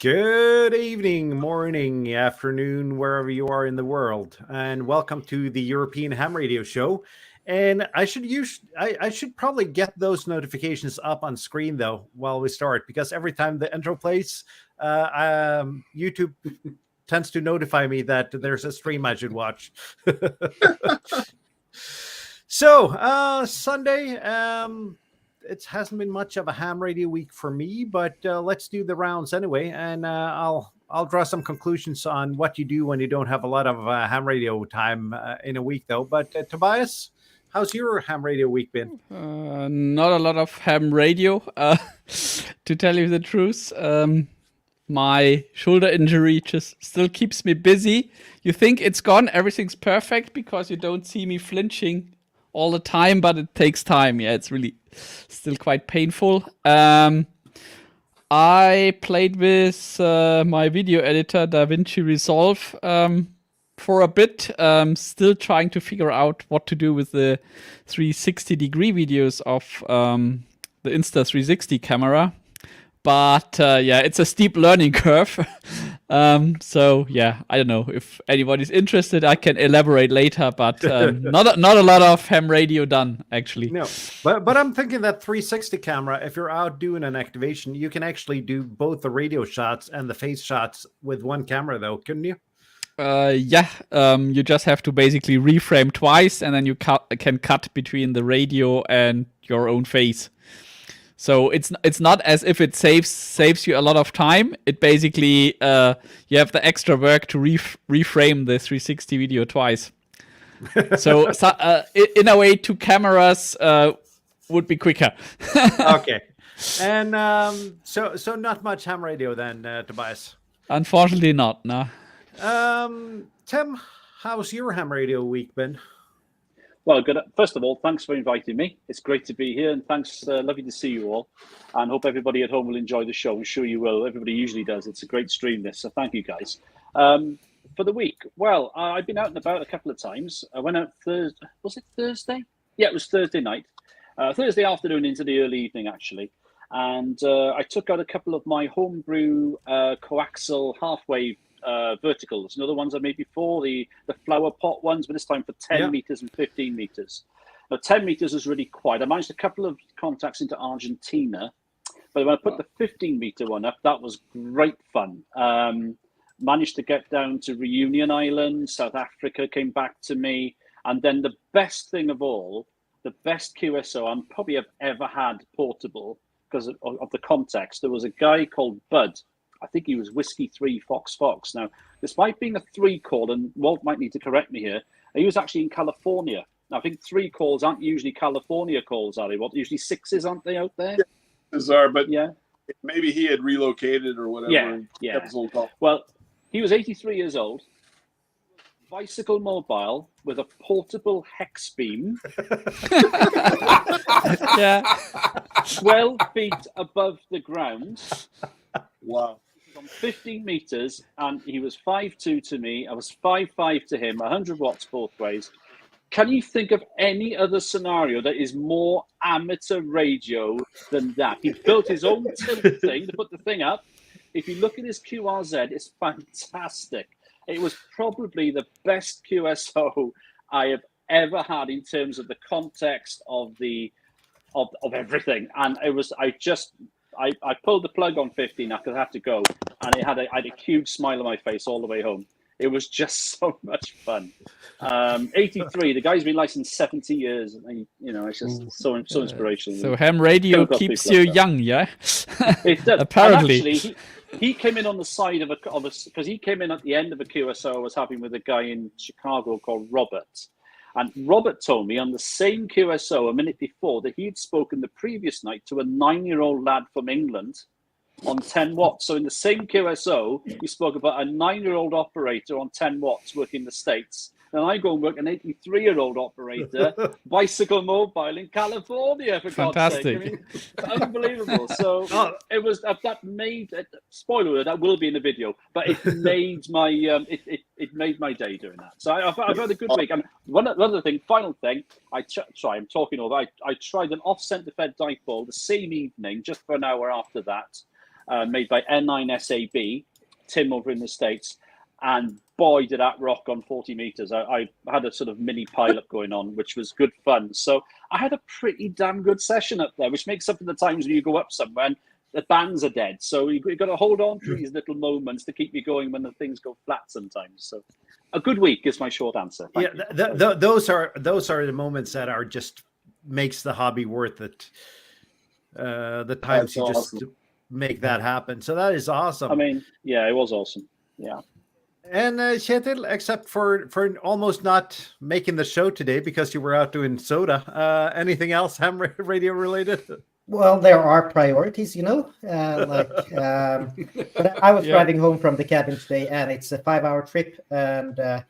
Good evening, morning, afternoon, wherever you are in the world, and welcome to the European Ham Radio Show. And I should probably get those notifications up on screen though while we start, because every time the intro plays, YouTube tends to notify me that there's a stream I should watch. So Sunday. It hasn't been much of a ham radio week for me, but let's do the rounds anyway, and I'll draw some conclusions on what you do when you don't have a lot of ham radio time in a week, though. But Tobias, how's your ham radio week been? Not a lot of ham radio, to tell you the truth. My shoulder injury just still keeps me busy. You think it's gone, everything's perfect because you don't see me flinching all the time, but it takes time. Yeah, it's really still quite painful. I played with my video editor, DaVinci Resolve, for a bit. Still trying to figure out what to do with the 360-degree videos of the Insta360 camera. But yeah, it's a steep learning curve. So yeah, I don't know if anybody's interested. I can elaborate later, but not a lot of ham radio done actually. No, but I'm thinking that 360 camera, if you're out doing an activation, you can actually do both the radio shots and the face shots with one camera, though, couldn't you? Yeah. You just have to basically reframe twice, and then you can cut between the radio and your own face. So it's not as if it saves you a lot of time. It basically you have the extra work to reframe the 360 video twice. So in a way, 2 cameras would be quicker. Okay, and so not much ham radio then, Tobias. Unfortunately, not. No. Tim, how's your ham radio week been? Well, good. First of all, thanks for inviting me. It's great to be here, and thanks. Lovely to see you all, and hope everybody at home will enjoy the show. I'm sure you will. Everybody usually does. It's a great stream, this. So thank you, guys. For the week, well, I've been out and about a couple of times. I went out Thursday. Was it Thursday? Yeah, it was Thursday night. Thursday afternoon into the early evening, actually. And I took out a couple of my homebrew coaxial half-wave verticals. You know, the ones I made before, the flower pot ones, but this time for 10 meters and 15 meters. Now, 10 meters is really quiet. I managed a couple of contacts into Argentina, but when I put the 15 meter one up, that was great fun. Managed to get down to Reunion Island, South Africa came back to me. And then the best thing of all, the best QSO I probably have ever had portable because of the context. There was a guy called Bud. I think he was Whiskey 3 Fox. Now, despite being a 3 call, and Walt might need to correct me here, he was actually in California. Now, I think 3 calls aren't usually California calls, are they? What, usually 6s, aren't they, out there? Yeah, bizarre, but yeah, maybe he had relocated or whatever. Yeah. Well, he was 83 years old, bicycle mobile with a portable hex beam. 12 feet above the ground. Wow. On 15 meters, and he was 5'2" to me. I was 5'5" to him, 100 watts both ways. Can you think of any other scenario that is more amateur radio than that? He built his own tilt thing to put the thing up. If you look at his QRZ, it's fantastic. It was probably the best QSO I have ever had in terms of the context of of everything. And it was, I pulled the plug on 15 because I had to go, and I had a huge smile on my face all the way home. It was just so much fun. 83, the guy's been licensed 70 years. And it's just so inspirational. So ham radio keeps you young, yeah? It does. Apparently. And actually, he came in on the side of because he came in at the end of a QSO I was having with a guy in Chicago called Robert. And Robert told me on the same QSO a minute before that he had spoken the previous night to a 9-year-old lad from England on 10 watts. So in the same QSO, he spoke about a 9-year-old operator on 10 watts working in the States. And I go and work an 83-year-old operator, bicycle mobile in California, for God's sake. I mean, unbelievable. So it was that made, spoiler alert, that will be in the video, but it made my it made my day doing that. So I've had a good week. And one other thing, final thing, I'm talking over. I tried an off-center fed dipole the same evening, just for an hour after that. made by N9SAB, Tim over in the States. And boy, did that rock on 40 meters. I had a sort of mini pilot going on, which was good fun. So I had a pretty damn good session up there, which makes up for the times when you go up somewhere and the bands are dead. So you've got to hold on to these little moments to keep you going when the things go flat sometimes. So a good week is my short answer. Thank you. Those are the moments that are just makes the hobby worth it. The times you just make that happen. So that is awesome. I mean, yeah, it was awesome. Yeah. And Kjetil, except for almost not making the show today because you were out doing soda, anything else ham radio related? Well, there are priorities, but I was driving home from the cabin today, and it's a 5-hour trip, and I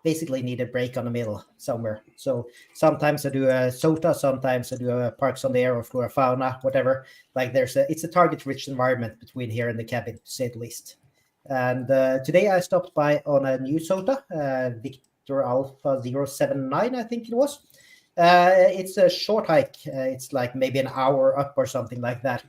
basically need a break on the middle somewhere. So sometimes I do a SOTA, sometimes I do a Parks on the Air or Flora Fauna, whatever. Like it's a target-rich environment between here and the cabin, to say the least. And today I stopped by on a new SOTA, Victor Alpha 079, I think it was. It's a short hike. It's like maybe an hour up or something like that.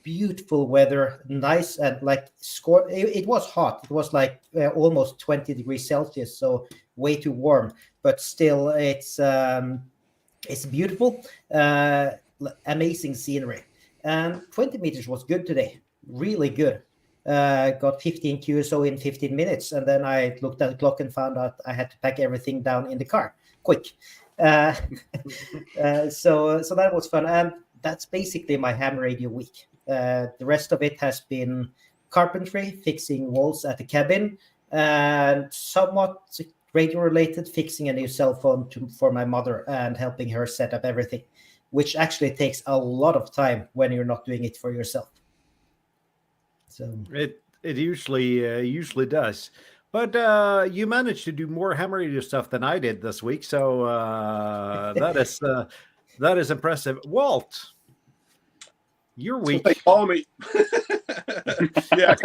Beautiful weather, nice, and it was hot. It was like almost 20 degrees Celsius, so way too warm. But still, it's beautiful, amazing scenery. And 20 meters was good today, really good. Got 15 QSO in 15 minutes, and then I looked at the clock and found out I had to pack everything down in the car quick. So that was fun, and that's basically my ham radio week. The rest of it has been carpentry, fixing walls at the cabin, and somewhat radio related, fixing a new cell phone for my mother and helping her set up everything, which actually takes a lot of time when you're not doing it for yourself. So it usually does, but you managed to do more ham radio stuff than I did this week, so that is impressive. Walt, your week. They call me. Yeah,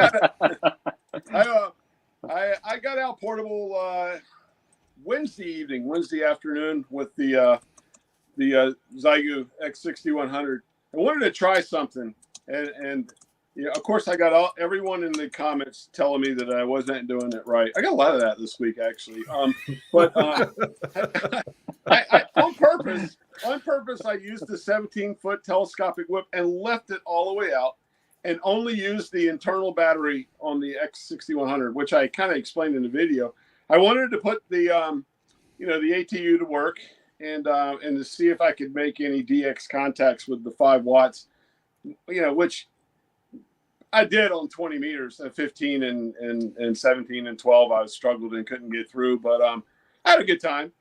I got out portable Wednesday afternoon with the Zyu X6100. I wanted to try something, and yeah, of course, I got everyone in the comments telling me that I wasn't doing it right. I got a lot of that this week, actually. But I on purpose, I used the 17-foot telescopic whip and left it all the way out, and only used the internal battery on the X6100, which I kind of explained in the video. I wanted to put the the ATU to work and to see if I could make any DX contacts with the 5 watts, which I did on 20 meters, 15 and 17 and 12. I struggled and couldn't get through, but I had a good time.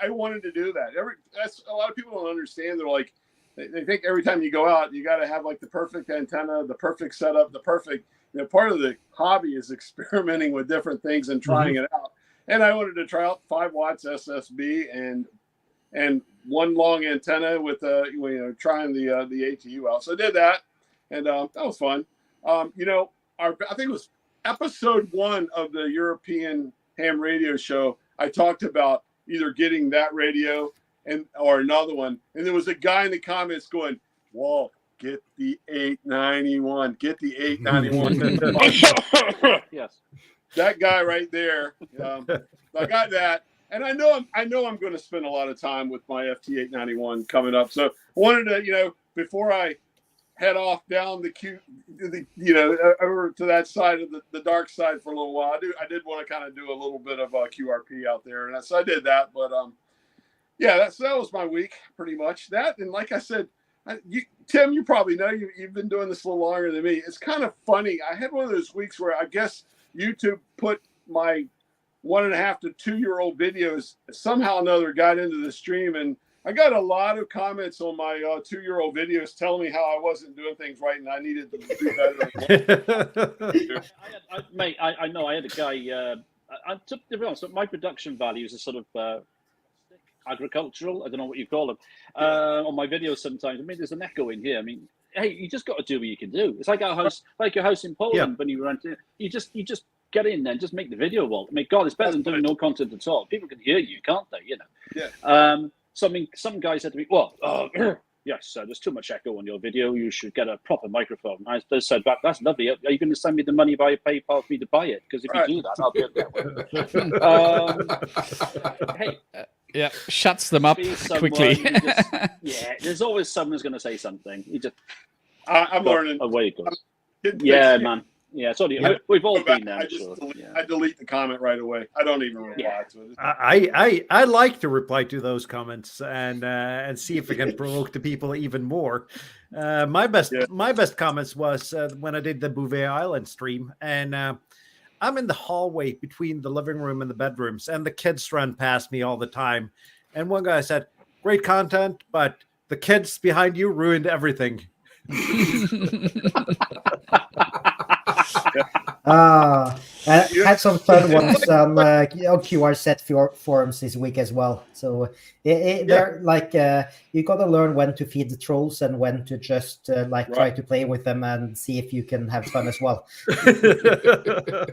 I wanted to do that. That's a lot of people don't understand. They're like, they think every time you go out, you got to have like the perfect antenna, the perfect setup, the perfect. Part of the hobby is experimenting with different things and trying it out. And I wanted to try out 5 watts SSB and one long antenna with trying the ATU out. So I did that, and that was fun. I think it was episode 1 of the European Ham Radio Show. I talked about either getting that radio or another one, and there was a guy in the comments going, "Whoa, get the 891, get the 891." Yes, that guy right there. I got that, and I know I'm going to spend a lot of time with my FT891 coming up. So I wanted to, before I head off down over to that side of the dark side for a little while. I did want to kind of do a little bit of QRP out there, and so I did that. But that was my week pretty much. That, and like I said, Tim, you probably know you've been doing this a little longer than me. It's kind of funny. I had one of those weeks where I guess YouTube put my 1.5 to 2-year-old videos somehow or another got into the stream, and I got a lot of comments on my 2-year-old videos telling me how I wasn't doing things right and I needed to do better. I know. I had a guy. To be honest, my production values are sort of agricultural. I don't know what you call them. On my videos sometimes. I mean, there's an echo in here. I mean, hey, you just got to do what you can do. It's like our house, like your house in Poland when you rent it. You just get in there and just make the video, Walt. I mean, God, it's better than doing no content at all. People can hear you, can't they? Yeah. So I mean, some guy said to me, "Well, yes, there's too much echo on your video. You should get a proper microphone. I said back, that's lovely. Are you going to send me the money via PayPal for me to buy it? Because if you do that, I'll be able to get one. Hey, yeah, shuts them up quickly. There's always someone who's going to say something. You just I'm learning. Away it goes. Yeah, man. Yeah, sorry. We've all been there. I delete the comment right away. I don't even reply to it. I like to reply to those comments and see if I can provoke the people even more. My best comments was when I did the Bouvet Island stream, and I'm in the hallway between the living room and the bedrooms, and the kids run past me all the time. And one guy said, "Great content, but the kids behind you ruined everything." I had some fun ones on QR set forums this week as well. So they're like you got to learn when to feed the trolls and when to just try to play with them and see if you can have fun as well,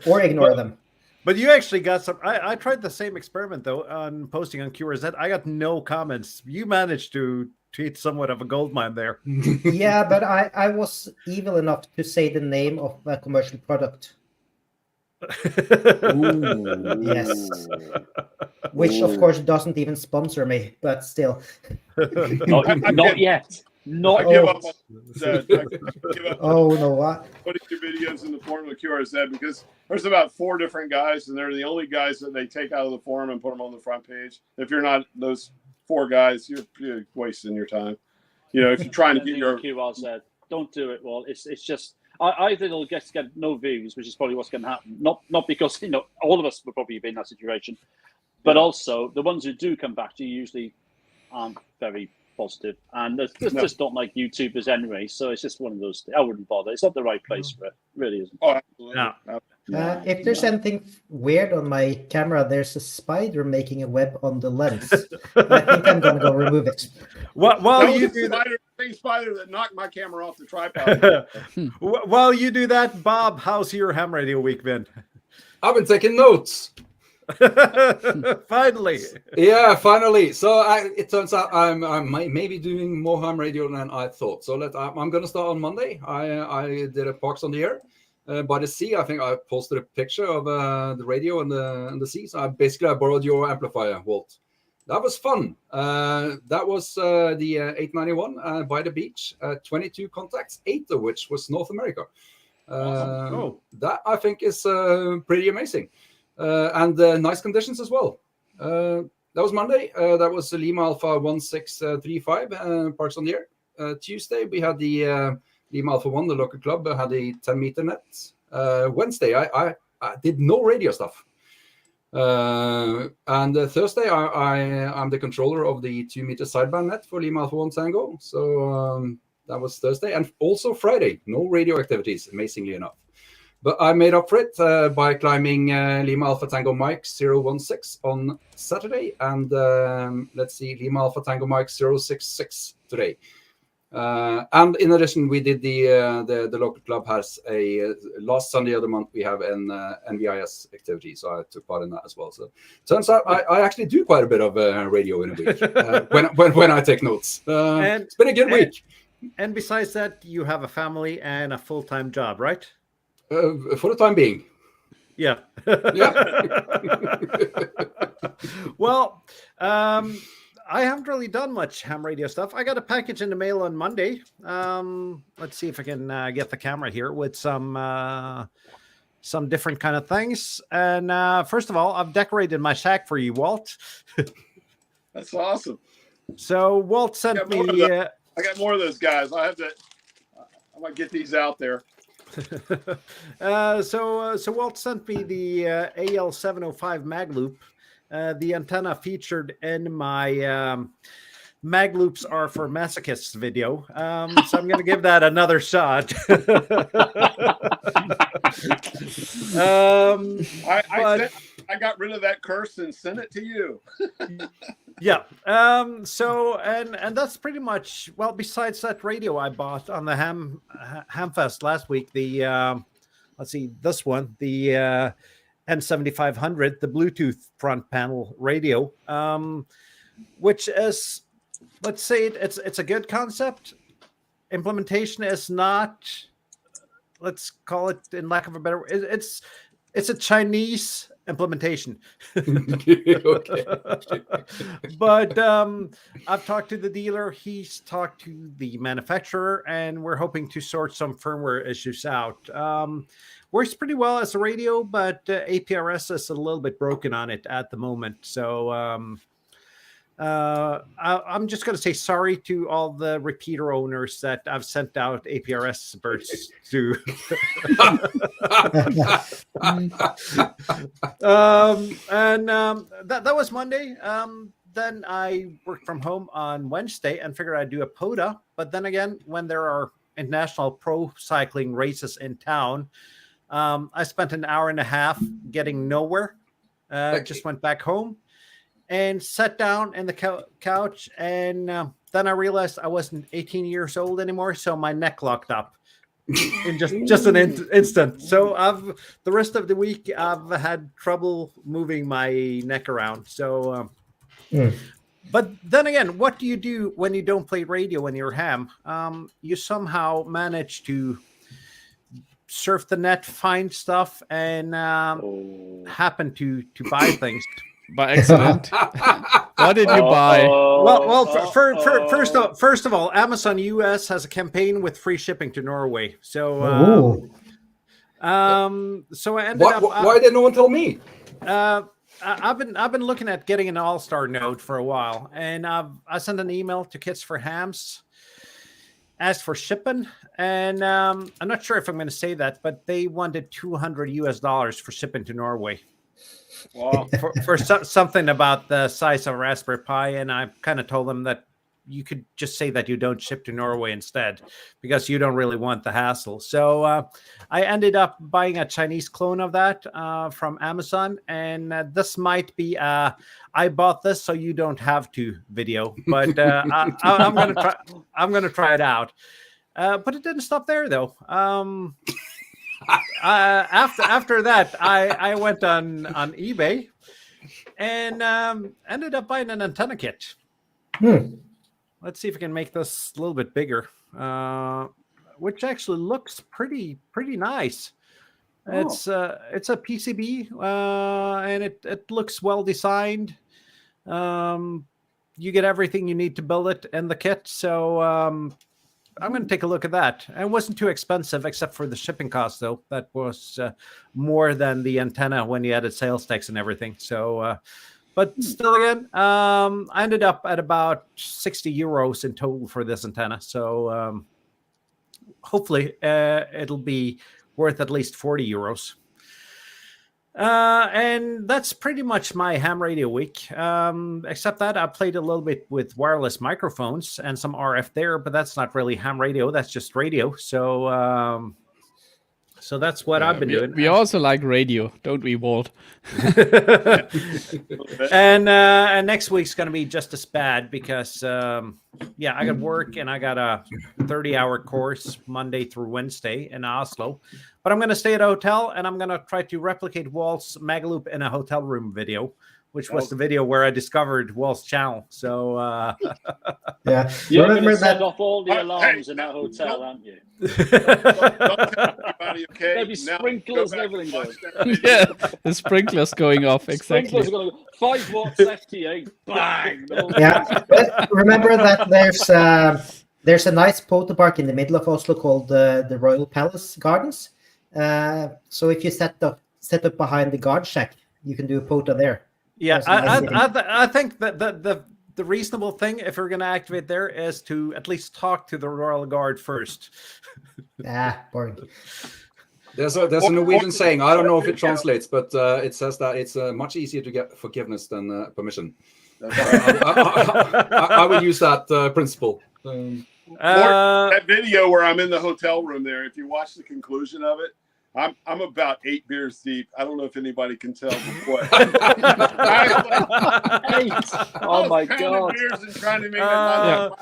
or ignore them. But you actually got some. I tried the same experiment though on posting on QRZ. I got no comments. You managed to hit somewhat of a gold mine there. Yeah, but I was evil enough to say the name of a commercial product. Ooh. Yes. Which of course doesn't even sponsor me, but still. Not yet. Not I give up. Oh no! Putting your videos in the forum of QRZ because there's about 4 different guys, and they're the only guys that they take out of the forum and put them on the front page. If you're not those 4 guys, you're wasting your time. You know, if you're trying to get your QRZ, don't do it. Well, it's just either it'll get no views, which is probably what's going to happen. Not because all of us will probably be in that situation, but also the ones who do come back to you usually aren't very positive, and there's just not like YouTubers anyway. So it's just one of those. I wouldn't bother. It's not the right place for it. It really isn't. Oh, absolutely. No. If there's anything weird on my camera, there's a spider making a web on the lens. I think I'm gonna go remove it. While you do the same spider that knocked my camera off the tripod. While you do that, Bob, how's your ham radio week been? I've been taking notes. Finally. Yeah, finally. So it turns out I'm maybe doing more ham radio than I thought. So I'm going to start on Monday. I did a Parks on the Air by the sea. I think I posted a picture of the radio and the sea. So I borrowed your amplifier, Walt. That was fun. That was the 891 by the beach. 22 contacts, 8 of which was North America. Awesome. That I think is pretty amazing. And nice conditions as well. That was Monday. That was Lima Alpha 1635, Parks on the Air. Tuesday, we had the Lima Alpha 1, the local club, had the 10-meter net. Wednesday, I did no radio stuff. And Thursday, I'm the controller of the 2-meter sideband net for Lima Alpha 1 Tango. So that was Thursday. And also Friday, no radio activities, amazingly enough. But I made up for it by climbing Lima Alpha Tango Mike 016 on Saturday, and let's see, Lima Alpha Tango Mike 066 today. And in addition, we did the local club has a last Sunday of the month we have an NVIS activity, so I took part in that as well. So turns out I actually do quite a bit of radio in a week when I take notes. It's been a good week. And besides that, you have a family and a full-time job, right? For the time being. Yeah. Yeah. Well, I haven't really done much ham radio stuff. I got a package in the mail on Monday. Let's see if I can get the camera here with some different kind of things. And first of all, I've decorated my shack for you, Walt. That's awesome. So Walt sent me. I got more of those guys. I might get these out there. So Walt sent me the AL705 mag loop. The antenna featured in my mag loops are for masochists video. So I'm going to give that another shot. I got rid of that curse and sent it to you. Yeah. So and that's pretty much, well, besides that radio I bought on the Hamfest last week, the let's see, this one, the M7500, the Bluetooth front panel radio, which is let's say it's a good concept. Implementation is not. Let's call it, in lack of a better word, it's a Chinese implementation. Okay. But I've talked to the dealer, he's talked to the manufacturer, and we're hoping to sort some firmware issues out. Works pretty well as a radio, but APRS is a little bit broken on it at the moment. So I'm just going to say sorry to all the repeater owners that I've sent out APRS birds to. That was Monday. Then I worked from home on Wednesday and figured I'd do a POTA. But then again, when there are international pro cycling races in town, I spent an hour and a half getting nowhere. Just went back home and sat down in the couch, and then I realized I wasn't 18 years old anymore, so my neck locked up in just an instant. So the rest of the week I've had trouble moving my neck around. So, but then again, what do you do when you don't play radio when you're ham? You somehow manage to surf the net, find stuff, and happen to buy things. By accident. What did you buy? First of all, Amazon US has a campaign with free shipping to Norway. So, so I ended up. Why did no one tell me? I've been looking at getting an All-Star node for a while, and I sent an email to Kits for Hams, asked for shipping, and I'm not sure if I'm going to say that, but they wanted $200 for shipping to Norway. Wow. for something about the size of a Raspberry Pi, and I kind of told them that you could just say that you don't ship to Norway instead, because you don't really want the hassle. So I ended up buying a Chinese clone of that from Amazon, and this might be I bought this so you don't have to video, but I'm gonna try it out. But it didn't stop there though. After that, I went on eBay and ended up buying an antenna kit. Let's see if we can make this a little bit bigger, which actually looks pretty nice. It's a PCB, and it looks well designed. You get everything you need to build it in the kit. So I'm going to take a look at that. It wasn't too expensive, except for the shipping cost, though. That was more than the antenna when you added sales tax and everything. So, but still, again, I ended up at about 60 euros in total for this antenna. So hopefully it'll be worth at least 40 euros. And that's pretty much my ham radio week. Except that I played a little bit with wireless microphones and some RF there, but that's not really ham radio. That's just radio. So, so that's what I've been doing. We also like radio, don't we, Walt? And next week's going to be just as bad because, I got work and I got a 30-hour course Monday through Wednesday in Oslo. But I'm going to stay at a hotel, and I'm going to try to replicate Walt's Magaloop in a hotel room video, which was the video where I discovered Walt's channel. So, yeah. You're going to set off all the alarms in that hotel, aren't you? Don't tell everybody, okay? There'll be sprinklers and everything going. Yeah, the sprinklers going off, exactly. Sprinklers are going to go 5 watts FTA, bang! Yeah, but remember that there's a nice photo park in the middle of Oslo called the Royal Palace Gardens. So if you set up behind the guard shack, you can do a photo there. Yeah, I think that the reasonable thing, if you're going to activate there, is to at least talk to the Royal Guard first. Boring. There's a Norwegian saying, I don't know if it translates, but it says that it's much easier to get forgiveness than permission. I would use that principle. That video where I'm in the hotel room there, if you watch the conclusion of it, I'm about 8 beers deep. I don't know if anybody can tell. What? Oh my God! Beers and trying to make that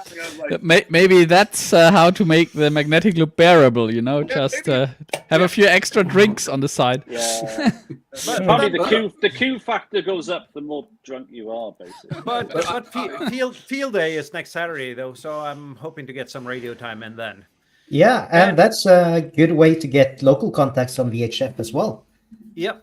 like, maybe that's how to make the magnetic loop bearable. You know, just have a few extra drinks on the side. Yeah, probably the Q factor goes up the more drunk you are, basically. But field day is next Saturday though, so I'm hoping to get some radio time in then. Yeah, and that's a good way to get local contacts on VHF as well. Yep.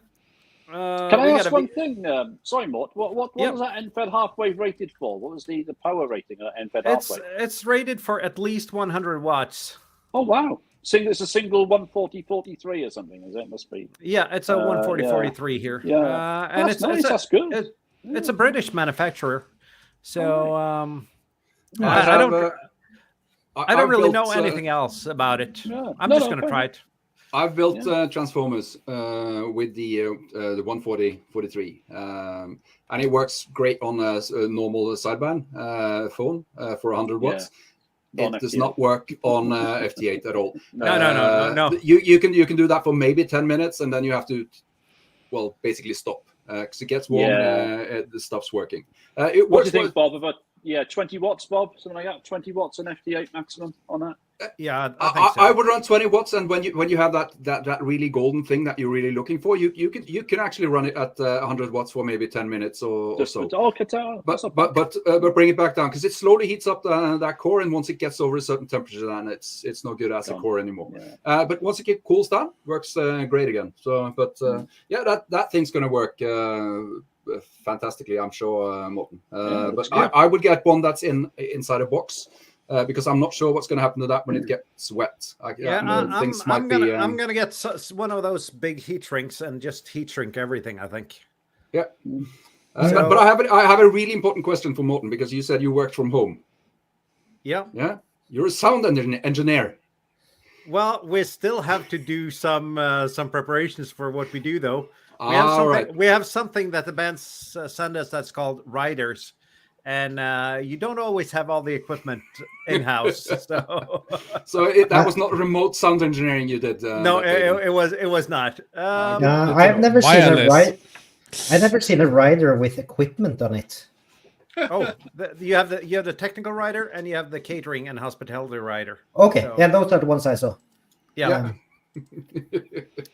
Can I ask one thing? Sorry, Mort. What was that NFED half wave rated for? What was the power rating of that NFED half wave? It's rated for at least 100 watts. Oh wow! It's a single 140/43 or something, is it? Must be. Yeah, it's a 140/43 here. Yeah, and that's good. It's a British manufacturer, so I don't really know anything else about it. I'm just going to try it. I've built transformers with the 140/43, and it works great on a normal sideband phone for 100 watts. It does not work on FT8 at all. No. You can do that for maybe 10 minutes, and then you have to, basically stop because it gets warm. The stuff's working. What do you think, Bob? About 20 watts, Bob, something like that. 20 watts on FT8 maximum on that. Yeah, I think so. I would run 20 watts, and when you have that really golden thing that you're really looking for, you can actually run it at 100 watts for maybe 10 minutes or so. But bring it back down because it slowly heats up that core, and once it gets over a certain temperature, then it's no good as a core anymore. Yeah. But once it cools down, works great again. So, that thing's gonna work fantastically, I'm sure, Morten. But I would get one that's inside a box. Because I'm not sure what's going to happen to that when it gets wet. I'm going to get one of those big heat shrinks and just heat shrink everything, I think. Yeah. But I have a really important question for Morten, because you said you worked from home. Yeah. Yeah. You're a sound engineer. Well, we still have to do some preparations for what we do, though. We have something that the bands send us that's called riders. And you don't always have all the equipment in-house. So that was not remote sound engineering you did. No, it was not. I've never seen a rider with equipment on it. Oh, you have the technical rider, and you have the catering and hospitality rider. Okay, those are the ones I saw. Yeah.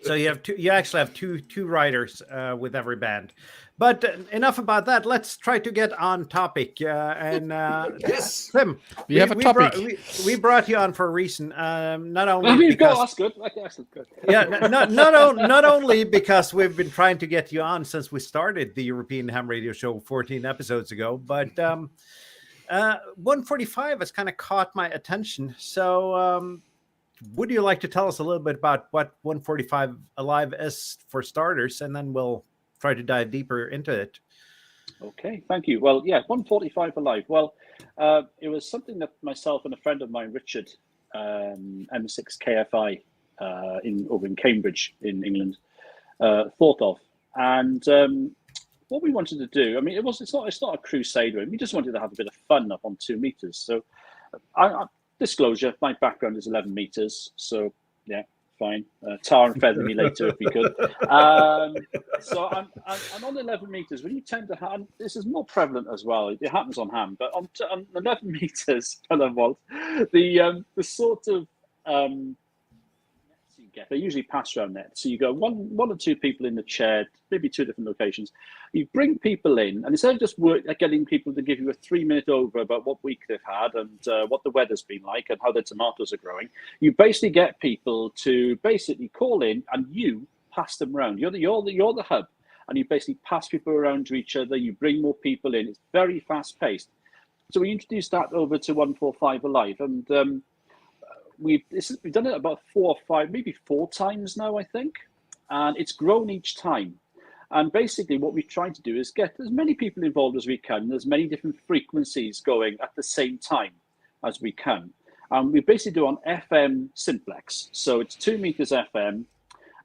So you actually have two riders with every band. But enough about that. Let's try to get on topic. Yes, Tim, we have a topic. We brought you on for a reason. Not only because that's good. That's good. Yeah, not only because we've been trying to get you on since we started the European Ham Radio Show 14 episodes ago, but 145 has kind of caught my attention. So would you like to tell us a little bit about what 145 Alive is for starters, and then we'll try to dive deeper into it. Okay, thank you. Well, 145 Alive. Well, it was something that myself and a friend of mine, Richard, M6 KFI, over in Cambridge in England, thought of. And what we wanted to do, I mean, it's not a crusade. We just wanted to have a bit of fun up on 2 meters. So, disclosure, my background is 11 meters. So, yeah. Fine. Tar and feather me later if we could. So I'm on 11 meters. When you tend to have, this is more prevalent as well. It happens on ham, but on 11 meters per volt, the sort of nets you get, they usually pass around nets. So you go one or two people in the chair, maybe 2 different locations. You bring people in, and instead of just getting people to give you a 3-minute over about what week they've had and what the weather's been like and how their tomatoes are growing, you basically get people to basically call in, and you pass them around. You're the hub, and you basically pass people around to each other. You bring more people in. It's very fast paced. So we introduced that over to 145 Alive, and we've done it about 4 or 5, maybe 4 times now, I think, and it's grown each time. And basically what we've tried to do is get as many people involved as we can, and as many different frequencies going at the same time as we can. And we basically do on FM Simplex. So it's 2 meters FM.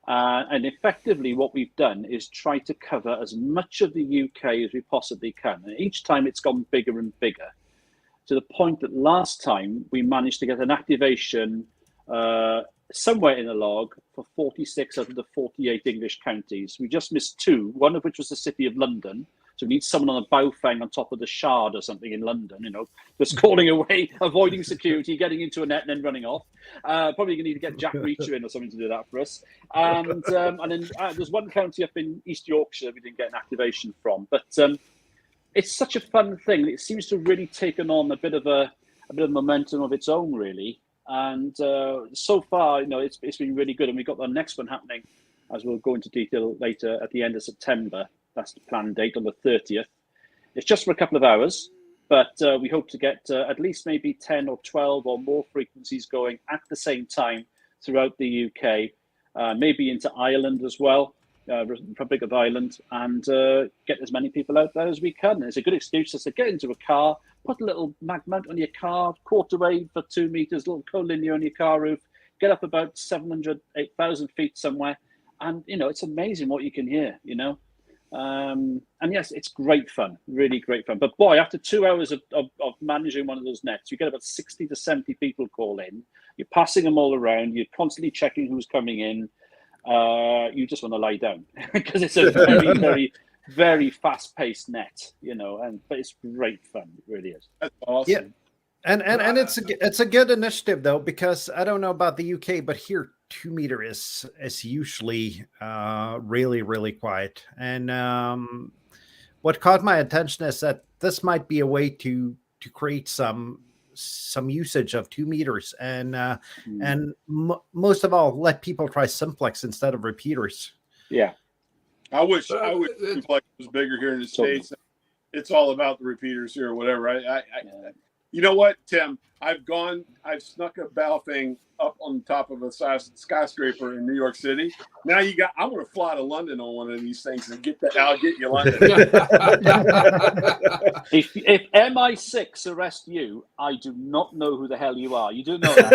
And effectively what we've done is try to cover as much of the UK as we possibly can. And each time it's gone bigger and bigger, to the point that last time we managed to get an activation somewhere in the log for 46 out of the 48 English counties. We just missed 2, one of which was the city of London. So we need someone on a bowfang on top of the Shard or something in London, just calling away, avoiding security, getting into a net and then running off. Probably going to need to get Jack Reacher in or something to do that for us. And then there's one county up in East Yorkshire we didn't get an activation from. But it's such a fun thing. It seems to have really taken on a bit of momentum of its own, really. And so far, it's been really good. And we've got the next one happening, as we'll go into detail later, at the end of September. That's the planned date on the 30th. It's just for a couple of hours, but we hope to get at least maybe 10 or 12 or more frequencies going at the same time throughout the UK, maybe into Ireland as well, Republic of Ireland, and get as many people out there as we can. And it's a good excuse to get into a car, put a little mag mount on your car, quarter wave for 2 meters, a little collinear on your car roof, get up about 700, 8,000 feet somewhere, and it's amazing what you can hear, And yes, it's great fun, really great fun. But boy, after 2 hours of managing one of those nets, you get about 60 to 70 people call in. You're passing them all around. You're constantly checking who's coming in. You just want to lie down because it's a very, very, very fast-paced net, but it's great fun. It really is. That's awesome. Yeah. And it's a good initiative though, because I don't know about the UK, but here 2 meter is usually really, really quiet. And what caught my attention is that this might be a way to create some usage of 2 meters and most of all, let people try Simplex instead of repeaters. Yeah, I wish Simplex was bigger here in the States. It's all about the repeaters here or whatever. You know what, Tim? I've snuck a bowfang up on top of a skyscraper in New York City. Now I want to fly to London on one of these things and I'll get you London. If MI6 arrest you, I do not know who the hell you are. You do know that.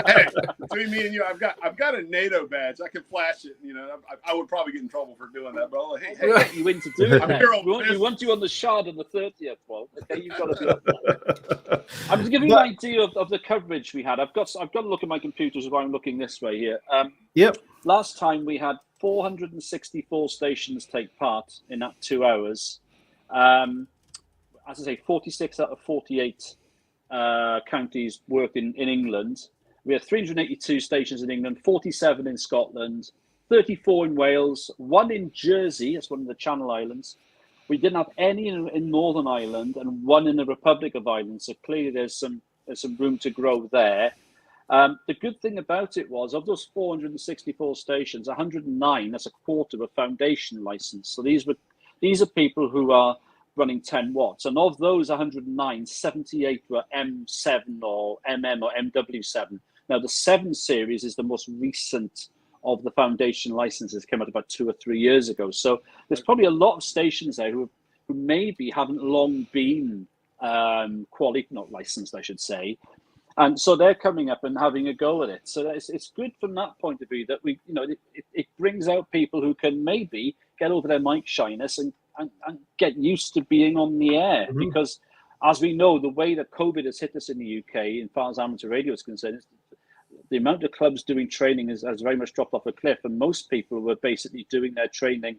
Hey, between me and you, I've got a NATO badge. I can flash it. I would probably get in trouble for doing that. But hey, get you in to do it. We want you on the Shard on the 30th. Well, okay, you've got to be up there. I'm just giving you an idea of the coverage we had. I've got to look at my computers while I'm looking this way here. Yep. Last time we had 464 stations take part in that 2 hours. As I say, 46 out of 48 counties worked in England. We had 382 stations in England, 47 in Scotland, 34 in Wales, 1 in Jersey, that's one of the Channel Islands. We didn't have any in Northern Ireland and 1 in the Republic of Ireland. So clearly there's some room to grow there. The good thing about it was, of those 464 stations, 109, that's a quarter, were foundation license. So these are people who are running 10 watts. And of those 109, 78 were M7 or MM or MW7. Now, the 7 series is the most recent of the foundation licenses, came out about 2 or 3 years ago. So there's probably a lot of stations there who maybe haven't long been quality, not licensed, I should say. And so they're coming up and having a go at it. So it's good from that point of view that it brings out people who can maybe get over their mic shyness and get used to being on the air. Mm-hmm. Because as we know, the way that COVID has hit us in the UK, as far as amateur radio is concerned, the amount of clubs doing training has very much dropped off a cliff. And most people were basically doing their training,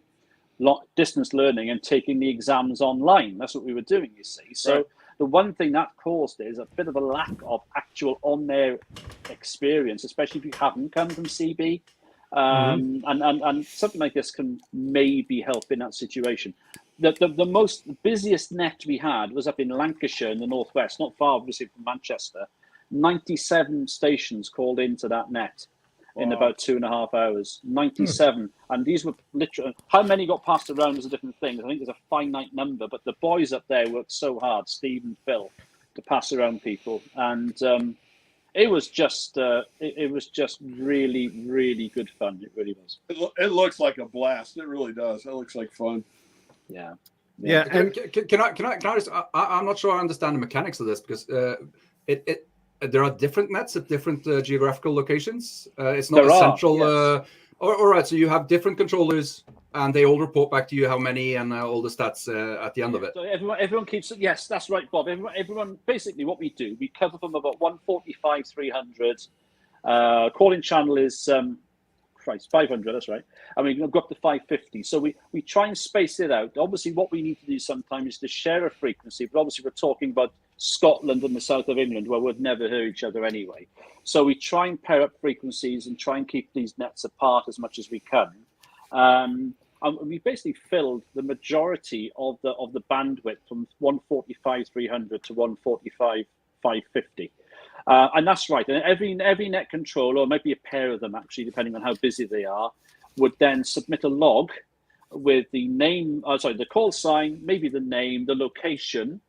distance learning and taking the exams online. That's what we were doing, you see. So right. The one thing that caused is a bit of a lack of actual on-air experience, especially if you haven't come from CB. And something like this can maybe help in that situation. The busiest net we had was up in Lancashire in the northwest, not far obviously from Manchester. 97 stations called into that net in about 2.5 hours. 97. And these were literally, how many got passed around is a different thing. I think there's a finite number, but the boys up there worked so hard, Steve and Phil, to pass around people. And it was just really, really good fun. It really was. It looks like a blast. It really does. It looks like fun. Yeah. And can I just, I'm not sure I understand the mechanics of this, because there are different nets at different geographical locations. It's not central. Yes. All right, so you have different controllers and they all report back to you how many and all the stats at the end of it. So everyone keeps. Yes, that's right, Bob. Everyone. Basically, what we do, we cover from about 145, 300. Calling channel is 500. That's right. I mean, we've got to 550. So we try and space it out. Obviously, what we need to do sometimes is to share a frequency. But obviously, we're talking about Scotland and the south of England, where we'd never hear each other anyway. So we try and pair up frequencies and try and keep these nets apart as much as we can. And we basically filled the majority of the bandwidth from 145 300 to 145 550. And that's right. And every net controller, or maybe a pair of them actually, depending on how busy they are, would then submit a log with the name, the call sign, maybe the name, the location,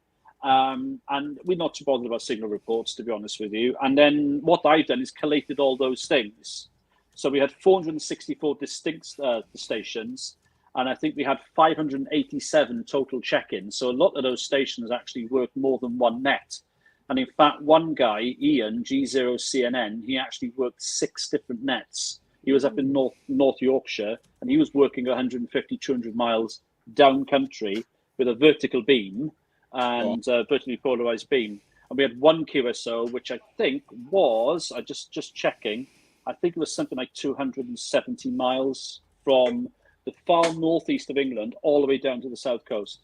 and we're not too bothered about signal reports, to be honest with you. And then what I've done is collated all those things. So we had 464 distinct stations, and I think we had 587 total check-ins. So a lot of those stations actually work more than one net. And in fact, one guy, Ian, G0CNN, he actually worked 6 different nets. He was up in North Yorkshire, and he was working 150, 200 miles down country with a vertical beam and vertically polarized beam. And we had one QSO, which I think was, just checking, I think it was something like 270 miles from the far northeast of England all the way down to the south coast,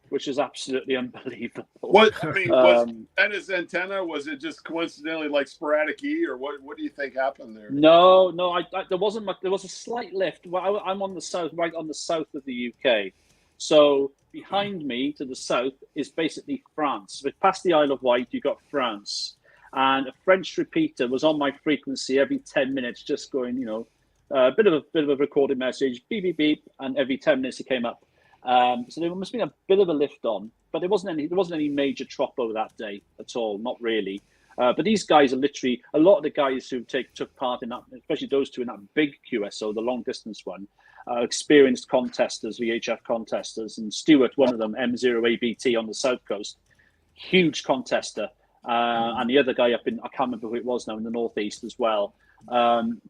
which is absolutely unbelievable. Was that his antenna? Was it just coincidentally like sporadic E, or what do you think happened there? No, there wasn't much. There was a slight lift. Well, I'm on the south, right on the south of the UK. So behind me to the south is basically France. But past the Isle of Wight, you got France. And a French repeater was on my frequency every 10 minutes, just going, a bit of a recorded message, beep, beep, beep, and every 10 minutes it came up. So there must have been a bit of a lift on, but there wasn't any major tropo that day at all, not really. But these guys are literally, a lot of the guys who took part in that, especially those two in that big QSO, the long distance one, experienced contesters, VHF contesters, and Stuart, one of them, M0ABT on the south coast, huge contester. And the other guy up in, I can't remember who it was now, in the northeast as well.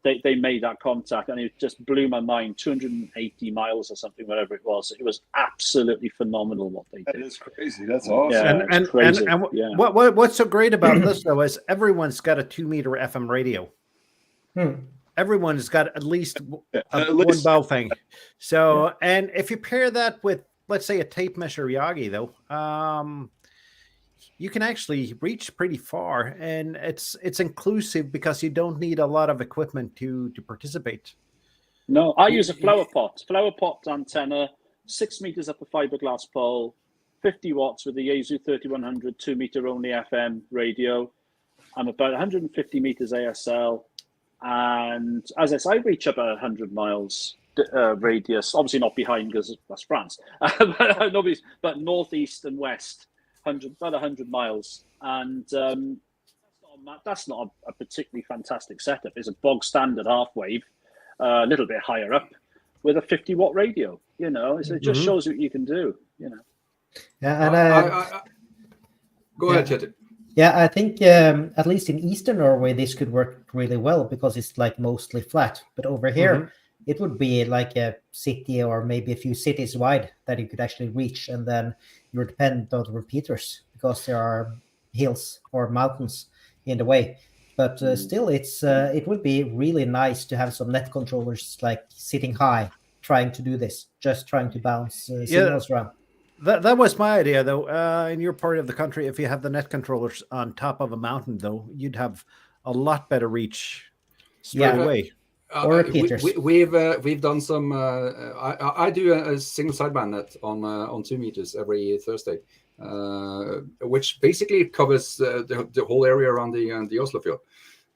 They made that contact, and it just blew my mind. 280 miles or something, whatever it was. It was absolutely phenomenal what they did. That is crazy. That's awesome. Yeah, crazy. What's so great about this though is everyone's got a 2-meter FM radio. Everyone's got at least one bow thing. So, and if you pair that with, let's say, a tape measure Yagi though, you can actually reach pretty far, and it's inclusive because you don't need a lot of equipment to participate. No, I use a flower pot antenna, 6 meters up a fiberglass pole, 50 watts with the Zyu 3100 2-meter only FM radio. I'm about 150 meters ASL, and as I say, I reach about 100 miles radius. Obviously not behind because that's France, but northeast and west. About 100 miles, and that's not a particularly fantastic setup. It's a bog standard half wave, a little bit higher up, with a 50-watt radio. It just shows what you can do. Yeah, and go ahead, Chet. Yeah, I think at least in Eastern Norway this could work really well because it's like mostly flat. But over here, it would be like a city or maybe a few cities wide that you could actually reach, and then you're dependent on the repeaters because there are hills or mountains in the way. But still, it would be really nice to have some net controllers like sitting high, trying to do this, just trying to bounce signals around. That was my idea, though. In your part of the country, if you have the net controllers on top of a mountain, though, you'd have a lot better reach straight away. Or repeaters. We've done some. I do a single sideband net on 2 meters every Thursday, which basically covers the whole area around the Oslofjord.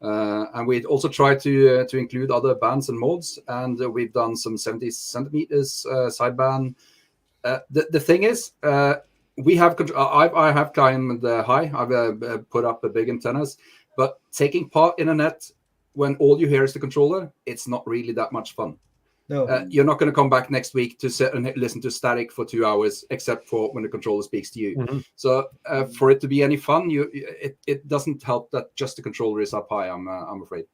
And we also try to include other bands and modes, and we've done some 70 centimeters sideband. The thing is, we have I have climbed high. I've put up big antennas, but taking part in a net when all you hear is the controller, it's not really that much fun. No. You're not going to come back next week to sit and listen to static for 2 hours, except for when the controller speaks to you. So for it to be any fun, it doesn't help that just the controller is up high. I'm afraid.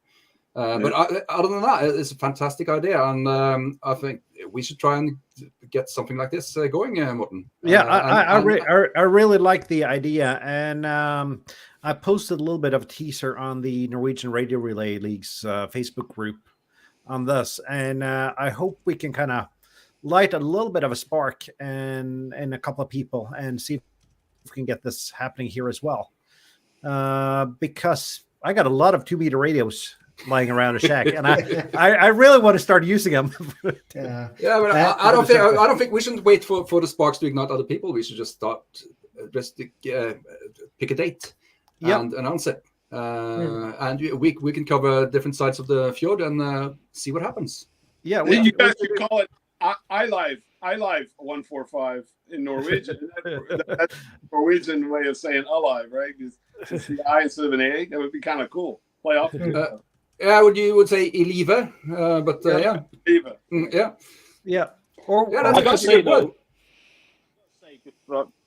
But other than that, it's a fantastic idea, and I think we should try and get something like this going, Morten. Yeah, I really like the idea, and I posted a little bit of a teaser on the Norwegian Radio Relay League's Facebook group on this, and I hope we can kind of light a little bit of a spark in a couple of people and see if we can get this happening here as well. Because I got a lot of 2-meter radios lying around a shack, and I really want to start using them. But I don't think we shouldn't wait for the sparks to ignite other people. We should just start, pick a date and announce it, and we can cover different sides of the fjord and see what happens. Yeah, you guys should call it I Live 145 in Norwegian. That's the Norwegian way of saying alive, right? It's the I instead of an A. That would be kind of cool. Play off. You would say Ilive, but yeah. Or I gotta say though,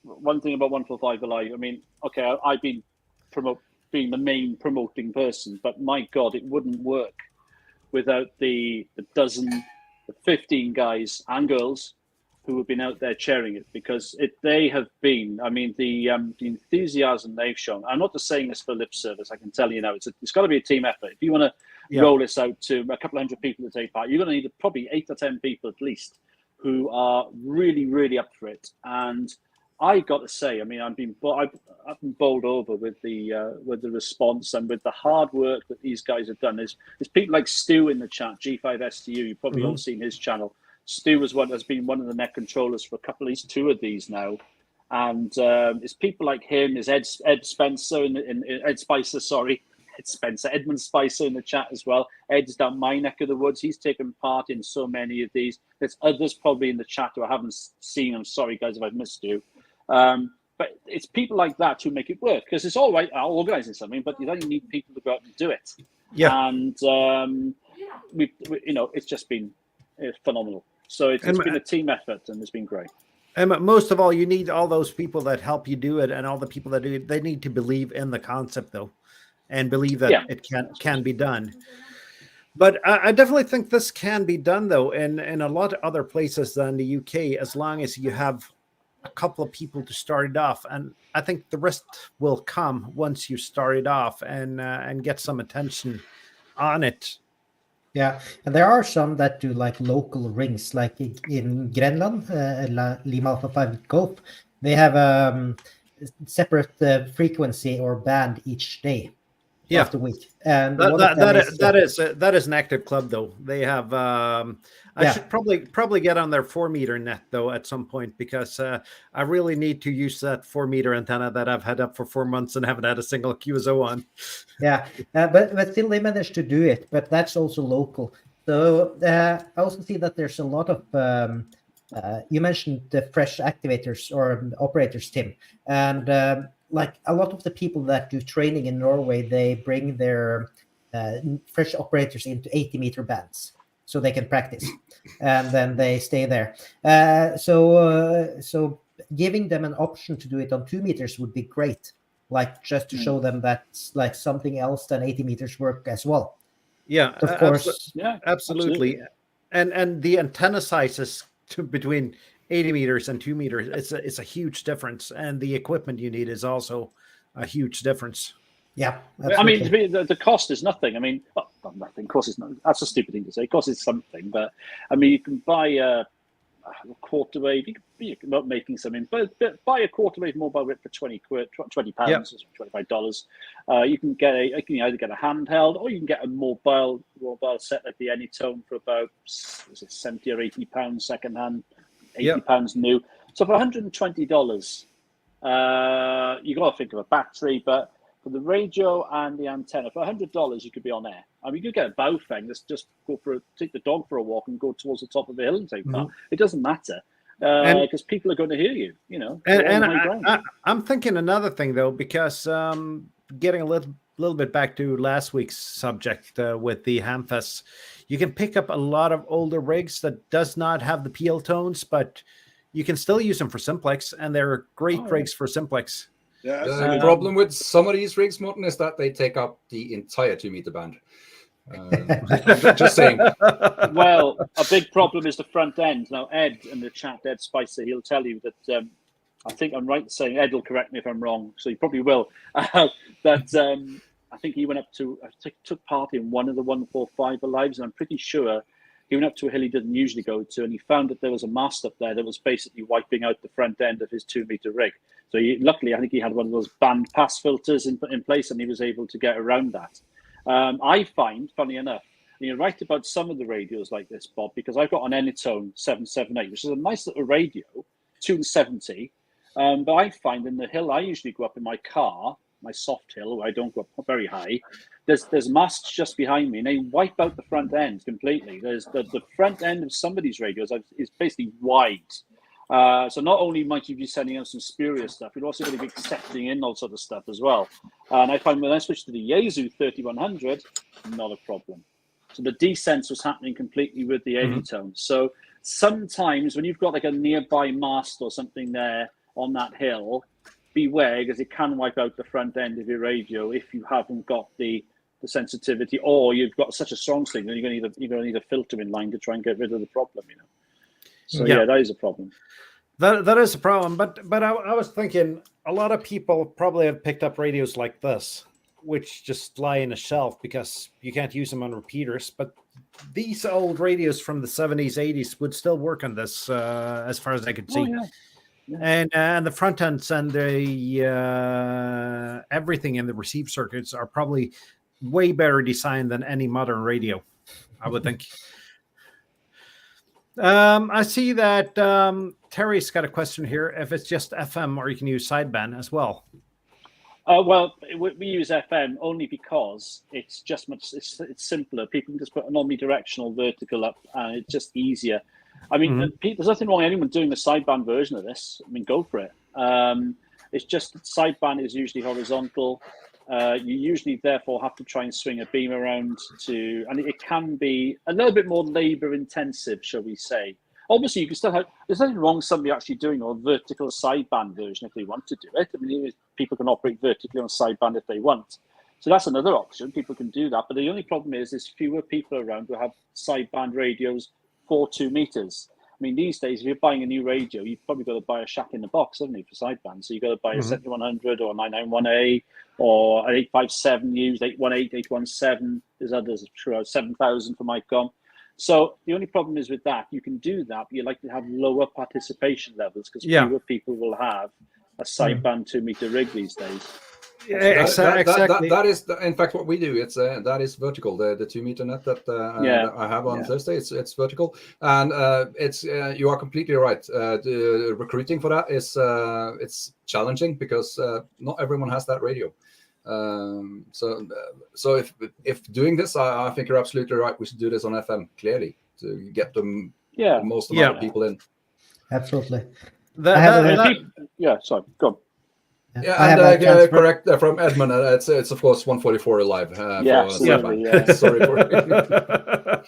one thing about 145 Alive. I mean, okay, I've been being the main promoting person, but my God, it wouldn't work without the 15 guys and girls who have been out there chairing it, because they have been, I mean, the enthusiasm they've shown. I'm not just saying this for lip service. I can tell you now, it's got to be a team effort. If you want to roll this out to a couple of hundred people to take part, you're going to need probably 8 or 10 people at least who are really, really up for it. And I got to say, I mean, I've been bowled over with the response and with the hard work that these guys have done. There's people like Stu in the chat, G5STU. You've probably all seen his channel. Stu has been one of the net controllers for at least 2 of these now, and it's people like him. There's Ed Spencer Ed Spencer, Edmund Spicer in the chat as well. Ed's down my neck of the woods. He's taken part in so many of these. There's others probably in the chat who I haven't seen. I'm sorry, guys, if I've missed you. But it's people like that who make it work, because it's all right organising something, but you don't need people to go out and do it. Yeah, and it's just been phenomenal. So it's been a team effort, and it's been great. And most of all, you need all those people that help you do it, and all the people that do it. They need to believe in the concept, though, and believe that it can be done. But I definitely think this can be done, though, in a lot of other places than the UK, as long as you have a couple of people to start it off. And I think the rest will come once you start it off and get some attention on it. Yeah, and there are some that do like local rings, like in Greenland, Lima Alpha 5 Golf. They have a separate frequency or band each day. Yeah, of the week, and that is an active club, though. They have. I should probably get on their 4-meter net though at some point, because I really need to use that 4-meter antenna that I've had up for 4 months and haven't had a single QSO on. Yeah, but still they managed to do it. But that's also local. So I also see that there's a lot of. You mentioned the fresh activators or operators, Tim, and. Like a lot of the people that do training in Norway, they bring their fresh operators into 80-meter bands so they can practice, and then they stay there. So giving them an option to do it on 2 meters would be great, like just to show them that's like something else than 80 meters work as well. Yeah, of course. Absolutely. And the antenna sizes between 80 meters and 2 meters, it's a huge difference, and the equipment you need is also a huge difference. Yeah, absolutely. I mean, the cost is nothing. I mean, nothing. Of course, it's not. That's a stupid thing to say. Of course, it's something, but I mean, you can buy a quarter wave. You could be not making something, but buy a quarter wave mobile whip for £20, $25. You can either get a handheld, or you can get a mobile set like the Anytone for about £70 or £80 second hand. £80 new. So for $120, you got to think of a battery, but for the radio and the antenna, for $100, you could be on air. I mean, you could get a Baofeng. Just take the dog for a walk and go towards the top of the hill and take part. It doesn't matter, because people are going to hear you. And I'm thinking another thing though, because getting a little bit back to last week's subject with the Hamfest. You can pick up a lot of older rigs that does not have the PL tones, but you can still use them for Simplex, and they're great rigs for Simplex. Yeah, the problem with some of these rigs, Morten, is that they take up the entire 2-meter band. Just saying. Well, a big problem is the front end. Now, Ed in the chat, Ed Spicer, he'll tell you that I think I'm right in saying, Ed will correct me if I'm wrong, so he probably will, that I think he went up to, took part in one of the 145 Alives, and I'm pretty sure he went up to a hill he didn't usually go to, and he found that there was a mast up there that was basically wiping out the front end of his 2-meter rig. So luckily, I think he had one of those band pass filters in place, and he was able to get around that. I find, funny enough, and you're right about some of the radios like this, Bob, because I've got an Enitone 778, which is a nice little radio, 270. But I find in the hill I usually go up in my car, my soft hill, where I don't go up very high, there's masts just behind me, and they wipe out the front end completely. There's the front end of some of these radios is basically wide. So not only might you be sending out some spurious stuff, you're also going to be accepting in all sort of stuff as well. And I find when I switched to the Zyu 3100, not a problem. So the descent was happening completely with the Enitone. So sometimes when you've got like a nearby mast or something there on that hill, beware, because it can wipe out the front end of your radio if you haven't got the sensitivity, or you've got such a strong signal you're going to need a filter in line to try and get rid of the problem. So yeah, that is a problem. That is a problem. But I was thinking a lot of people probably have picked up radios like this, which just lie in a shelf because you can't use them on repeaters. But these old radios from the 70s, 80s would still work on this, as far as I could see. Yeah. And the front ends and the everything in the receive circuits are probably way better designed than any modern radio, I would think. I see that Terry's got a question here. If it's just FM, or you can use sideband as well. Well, we use FM only because it's just it's simpler. People can just put an omnidirectional vertical up, and it's just easier. I mean, there's nothing wrong with anyone doing a sideband version of this. I mean, go for it. It's just that sideband is usually horizontal. You usually, therefore, have to try and swing a beam around and it can be a little bit more labor intensive, shall we say. Obviously, you can still there's nothing wrong with somebody actually doing a vertical sideband version if they want to do it. I mean, people can operate vertically on sideband if they want. So that's another option. People can do that. But the only problem is there's fewer people around who have sideband radios for 2 meters. I mean, these days, if you're buying a new radio, you've probably got to buy a shack in the box, haven't you, for sideband? So you've got to buy a 7100 or a 991A or an 857 used, 818, 817. There's others, sure, 7000 for Micom. So the only problem is with that, you can do that, but you like to have lower participation levels because fewer people will have a sideband 2 meter rig these days. Yeah, exactly. That is, in fact, what we do. It's that is vertical. The 2 meter net that I have on Thursday, it's vertical, and it's you are completely right. The recruiting for that is it's challenging because not everyone has that radio. So if doing this, I think you're absolutely right. We should do this on FM clearly to get the most amount of people in. Absolutely. Sorry, go on. Yeah, and correct from Edmund. It's of course 144 live. Sorry for.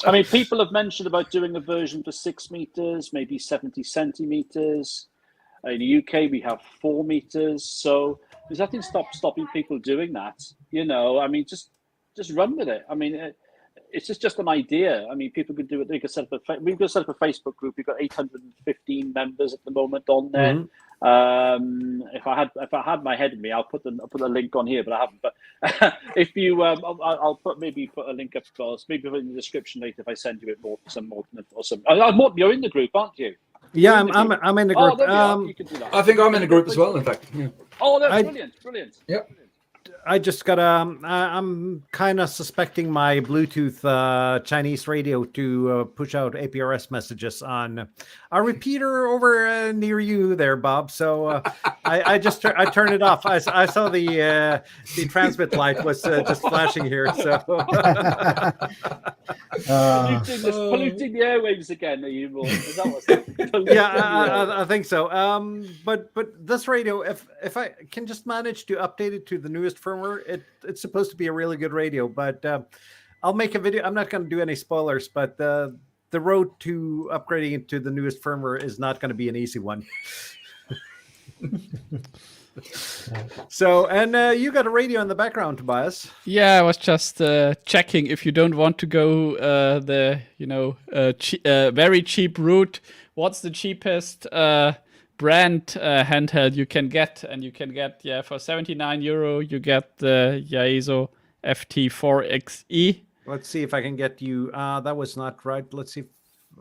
I mean, people have mentioned about doing a version for 6 meters, maybe 70 centimeters. In the UK, we have 4 meters. So there's nothing stopping people doing that. I mean, just run with it. I mean, it's just an idea. I mean, people could do it. They could set up we could set up a Facebook group. We've got 815 members at the moment on there. If I had my head in me, I'll put a link on here, but I haven't. But if you, I'll put a link up, maybe in the description later if I send you it more or some. You're in the group, aren't you? Yeah, I'm in the group. You can do that. I think I'm in a group as well. In fact. Yeah. Oh, that's brilliant. Yeah. I just got I'm kind of suspecting my Bluetooth Chinese radio to push out APRS messages on a repeater over near you there, Bob. So I turned it off. I saw the transmit light was just flashing here. So polluting the airwaves again. Are you more? Is that what's happening? Yeah, I think so. But this radio, if I can just manage to update it to the newest firmware, it's supposed to be a really good radio. But I'll make a video. I'm not going to do any spoilers, but the road to upgrading it to the newest firmware is not going to be an easy one. So, and you got a radio in the background, Tobias. Yeah, I was just checking if you don't want to go the very cheap route. What's the cheapest brand handheld you can get? And you can get for €79 you get the Yaesu FT4XE. Let's see if I can get you. That was not right. Let's see.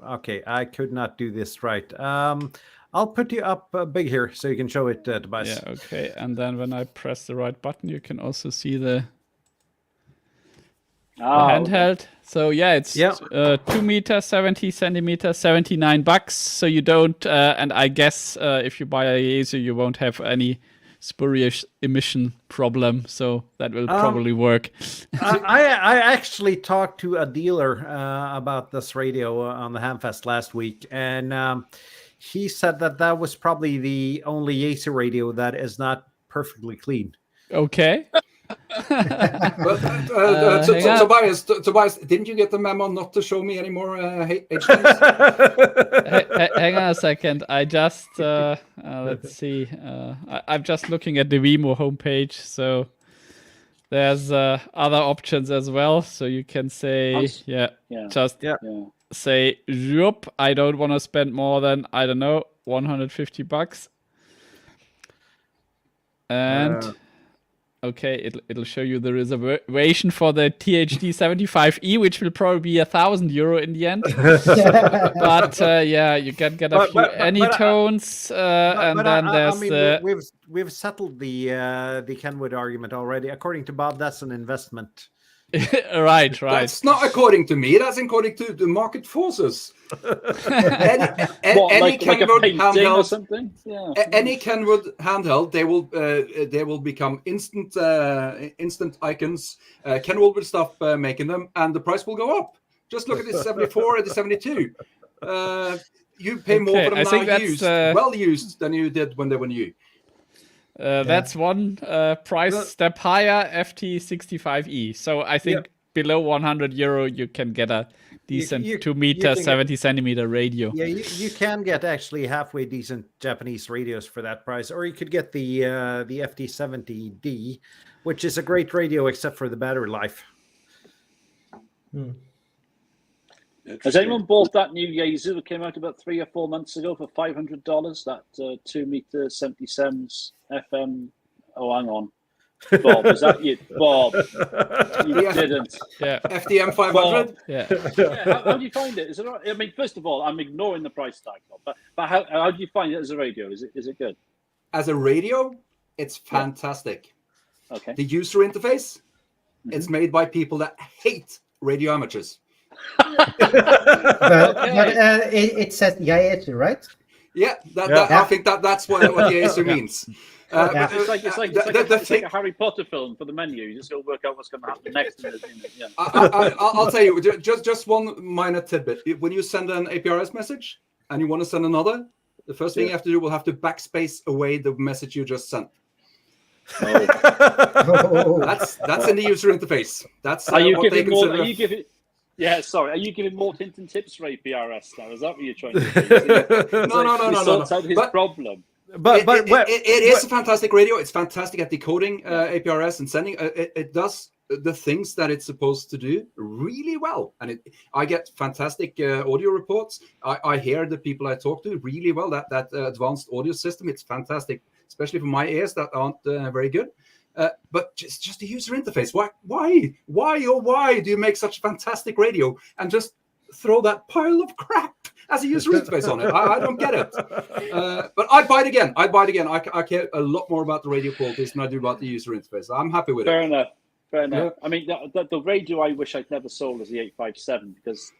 Okay, I could not do this right. I'll put you up big here so you can show it, Tobias. Yeah, okay. And then when I press the right button, you can also see the handheld. So yeah, it's 2 meters, 70 centimeters, $79. So you don't, and I guess if you buy a Yaesu, you won't have any spurious emission problem. So that will probably work. I actually talked to a dealer about this radio on the Hamfest last week, and he said that was probably the only Yaesu radio that is not perfectly clean. Okay. Tobias, didn't you get the memo not to show me any more HDs? Hang on a second. I just let's see. I'm just looking at the Vimo homepage. So there's other options as well. So you can say say Zhup. I don't want to spend more than $150, and okay, it'll show you the reservation for the THD75E, which will probably be €1,000 in the end. But you can get a few Anytones, and then there's we've settled the Kenwood argument already. According to Bob, that's an investment. right. That's not according to me. That's according to the market forces. Any Kenwood handheld or something? Yeah. Any Kenwood handheld, they will become instant icons. Kenwood will stop making them, and the price will go up. Just look at the 74 and the 72. You pay more for them now used than you did when they were new. That's one price step higher, FT65E. So I think below €100 you can get a decent 2 meter, 70 centimeter radio. Yeah, you can get actually halfway decent Japanese radios for that price, or you could get the FT70D, which is a great radio except for the battery life. Has anyone bought that new Yaesu that came out about 3 or 4 months ago for $500? That 2 meter 77s FM. Oh, hang on, Bob, is that you, Bob? You didn't. Yeah. FDM 500. Yeah. How do you find it? Is it? I mean, first of all, I'm ignoring the price tag, but how do you find it as a radio? Is it good? As a radio, it's fantastic. Okay. The user interface, it's made by people that hate radio amateurs. It says Yaesu, right? Yeah, I think that's what Yaesu means. It's like a Harry Potter film for the menu. You just go work out what's going to happen next. I'll tell you, just one minor tidbit. When you send an APRS message and you want to send another, the first thing you have to do will have to backspace away the message you just sent. That's in the user interface. That's are you giving more? Are you giving? Yeah, sorry. Are you giving more hint and tips for APRS now? Is that what you're trying to do? No. Sorts out his problem. But it is a fantastic radio. It's fantastic at decoding APRS and sending. It does the things that it's supposed to do really well, and I get fantastic audio reports. I hear the people I talk to really well. That advanced audio system, it's fantastic, especially for my ears that aren't very good. But just the user interface. Why do you make such fantastic radio and just throw that pile of crap as a user interface on it? I don't get it. But I'd buy it again. I care a lot more about the radio qualities than I do about the user interface. I'm happy with it. Fair enough. Yeah. I mean, the radio I wish I'd never sold was the 857 because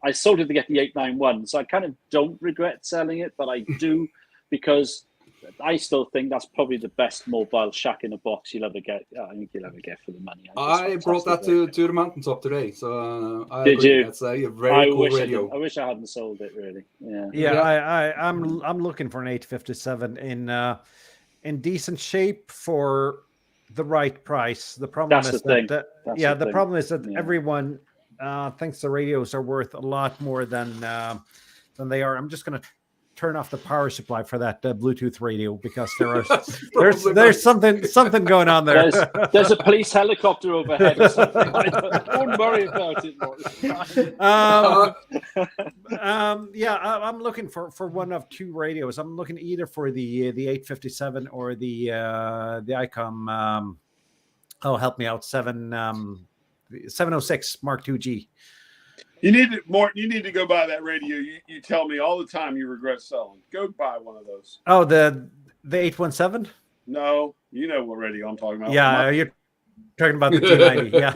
I sold it to get the 891. So I kind of don't regret selling it, but I do because I still think that's probably the best mobile shack in a box you'll ever get. I think you'll ever get for the money. I brought that to the mountaintop today, so I did agree. You? That's a very cool radio. I wish I hadn't sold it. Really. I'm looking for an 857 in decent shape for the right price. The problem is the problem is that everyone thinks the radios are worth a lot more than they are. I'm just going to turn off the power supply for that Bluetooth radio because there's something going on there. There's a police helicopter overhead or something. Don't worry about it, Morris. Yeah, I'm looking for one of two radios. I'm looking either for the 857 or the ICOM. Help me out, 706 Mark II-G. You need to go buy that radio. You tell me all the time you regret selling. Go buy one of those. Oh, the 817? No, you know what radio I'm talking about. Yeah, you're talking about the G90. Yeah.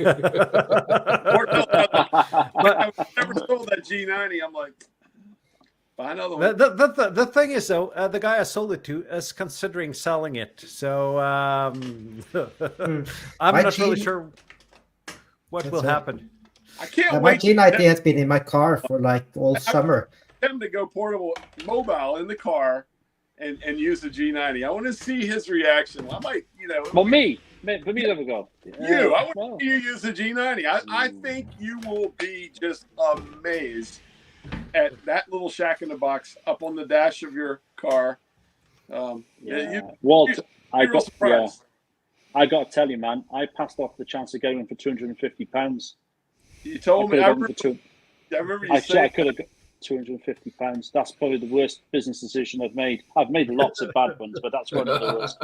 But I never sold that G90. I'm like, buy another one. The thing is, though, the guy I sold it to is considering selling it. So I'm not really sure what will happen. I can't my wait. G90 has been in my car for like all summer. Him to go portable mobile in the car and use the G90. I want to see his reaction. I might, Well, me, let me have a go. I want to see you use the G90. I think you will be just amazed at that little shack in the box up on the dash of your car. Walt, I got to tell you, man, I passed off the chance of getting him for £250. You told me. I remember you I saying. could have got £250. That's probably the worst business decision I've made. I've made lots of bad ones, but that's one of the worst.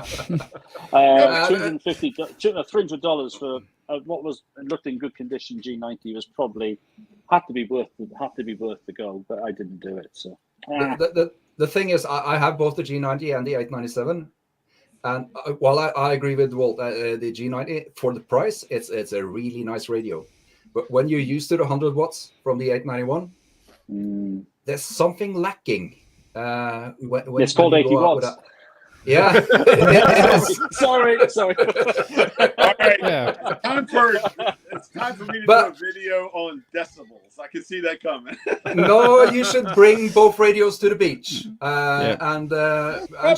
$300 for what looked in good condition G90 was probably had to be worth the go, but I didn't do it. So the thing is, I have both the G90 and the 897. And while I agree with Walt, the G90 for the price, it's a really nice radio. But when you're used to the 100 watts from the 891, there's something lacking. When it's called 80 watts. Yeah. Sorry. All right. Yeah. It's time for me to do a video on decibels. I can see that coming. No, you should bring both radios to the beach and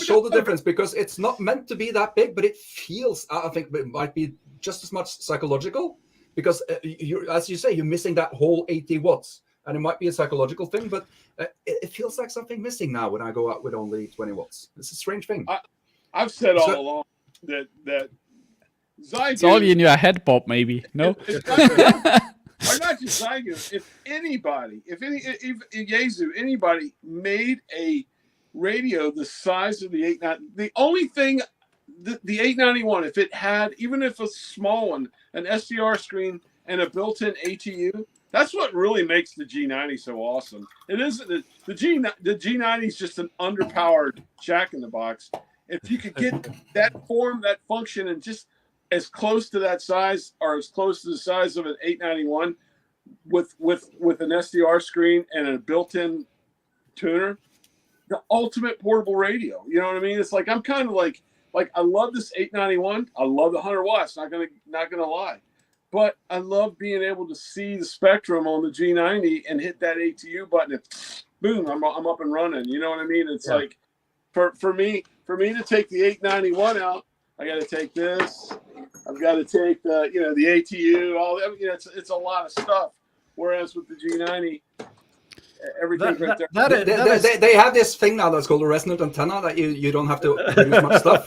show the difference, because it's not meant to be that big, but it feels, I think it might be just as much psychological, because as you say, you're missing that whole 80 watts. And it might be a psychological thing, but it feels like something missing now when I go out with only 20 watts. It's a strange thing. I've said all along that Zyu, it's all in your head, Bob. Maybe no. Or not just Zyu. If Yaesu, anybody made a radio the size of the 890, the only thing the 891, if it had, even if a small one, an SDR screen and a built-in ATU. That's what really makes the G90 so awesome. It isn't the G90 is just an underpowered jack in the box. If you could get that form, that function, and just as close to that size, or as close to the size of an 891 with an SDR screen and a built-in tuner, the ultimate portable radio. You know what I mean? It's like I'm kind of like I love this 891. I love the 100 watts. Not gonna lie. But I love being able to see the spectrum on the G90 and hit that ATU button. And boom, I'm up and running. You know what I mean? It's like for me to take the 891 out, I got to take this. I've got to take the ATU. All it's a lot of stuff. Whereas with the G90, everything right there. They have this thing now that's called a resonant antenna that you don't have to use much stuff.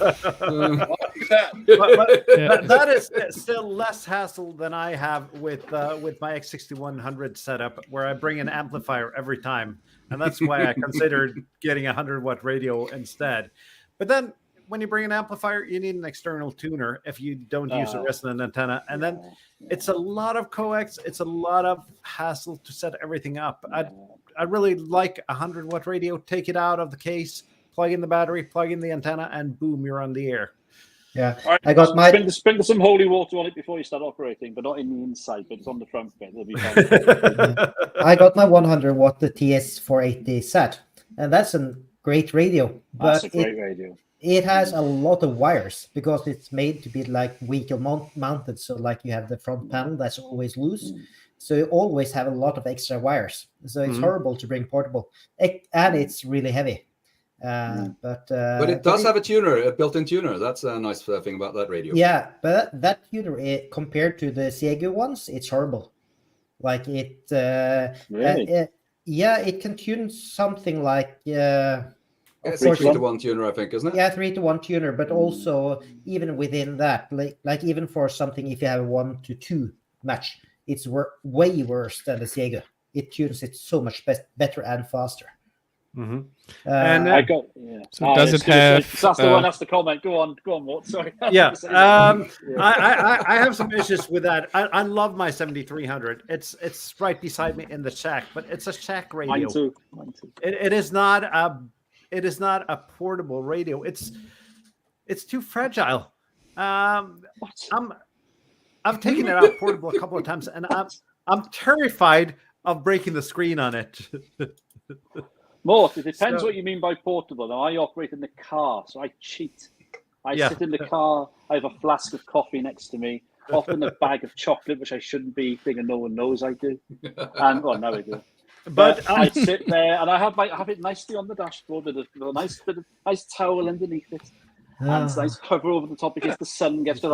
That is still less hassle than I have with my X6100 setup, where I bring an amplifier every time, and that's why I considered getting a 100-watt radio instead. But then when you bring an amplifier, you need an external tuner if you don't use a resonant antenna, and then it's a lot of coax. It's a lot of hassle to set everything up. I really like a 100-watt radio. Take it out of the case, plug in the battery, plug in the antenna, and boom, you're on the air. Yeah, right, I got my sprinkle some holy water on it before you start operating, but not in the inside, but it's on the front bit. It'll be fine. I got my 100-watt TS480 set, and that's a great radio. That's a great radio. It has a lot of wires because it's made to be like vehicle mounted. So like you have the front panel that's always loose. So you always have a lot of extra wires. So it's horrible to bring portable, and it's really heavy. But it does have a tuner, a built-in tuner. That's a nice thing about that radio. Yeah, but that tuner, compared to the Zyu ones, it's horrible. Like it, really? Yeah, it can tune something like It's a 3-to-1 tuner, I think, isn't it? Yeah, 3-to-1 tuner, but also even within that, like even for something, if you have a 1-to-2 match, it's way worse than the Sega. It tunes it so much better and faster. Mm-hmm. And I got. Yeah. So does it have? That's the one. That's the comment. Go on, Walt. Sorry. Yeah. I have some issues with that. I love my 7300. It's right beside me in the shack, but it's a shack radio. Mine too. It is not a portable radio. It's too fragile. I've taken it out portable a couple of times, and I'm terrified of breaking the screen on it. Mort, it depends what you mean by portable. Now, I operate in the car, so I cheat. I sit in the car. I have a flask of coffee next to me, often a bag of chocolate, which I shouldn't be, thinking no one knows I do. And well, now I do. But I sit there and I have it nicely on the dashboard with a nice towel underneath it. And it's nice cover over the top in case the sun gets to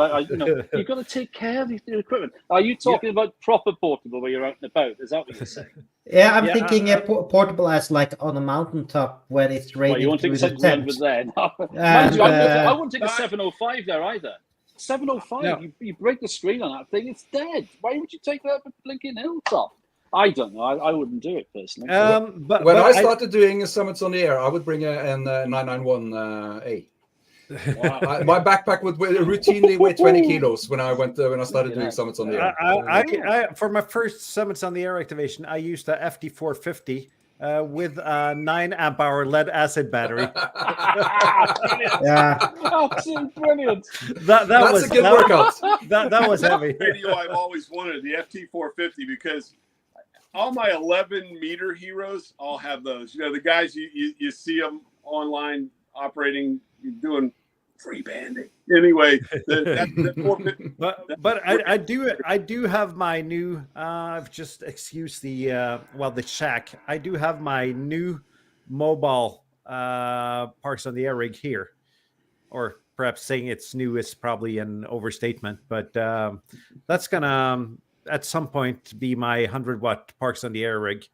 you've got to take care of your equipment. Are you talking about proper portable where you're out and about? Is that what you're saying? Yeah, I'm thinking portable as like on a mountaintop when it's raining. Well, you won't take the tent. there. No. I wouldn't take a 705 there either. 705, you break the screen on that thing, it's dead. Why would you take that up a blinking hilltop? I don't know. I wouldn't do it personally. But when I started doing summits on the air, I would bring a 991A. Wow. My backpack would routinely weigh 20 kilos when I started doing summits on the air. I for my first summits on the air activation, I used a FT450 with a 9 amp hour lead acid battery. Yeah, absolutely brilliant. That's a good workout. That was heavy. Radio I've always wanted, the FT450, because all my 11-meter heroes all have those. You know, the guys you see them online operating, doing free banding. Anyway, but I do have my new. I've just excused the the shack. I do have my new mobile Parks on the Air rig here, or perhaps saying it's new is probably an overstatement, but that's gonna at some point be my 100-watt Parks on the Air rig.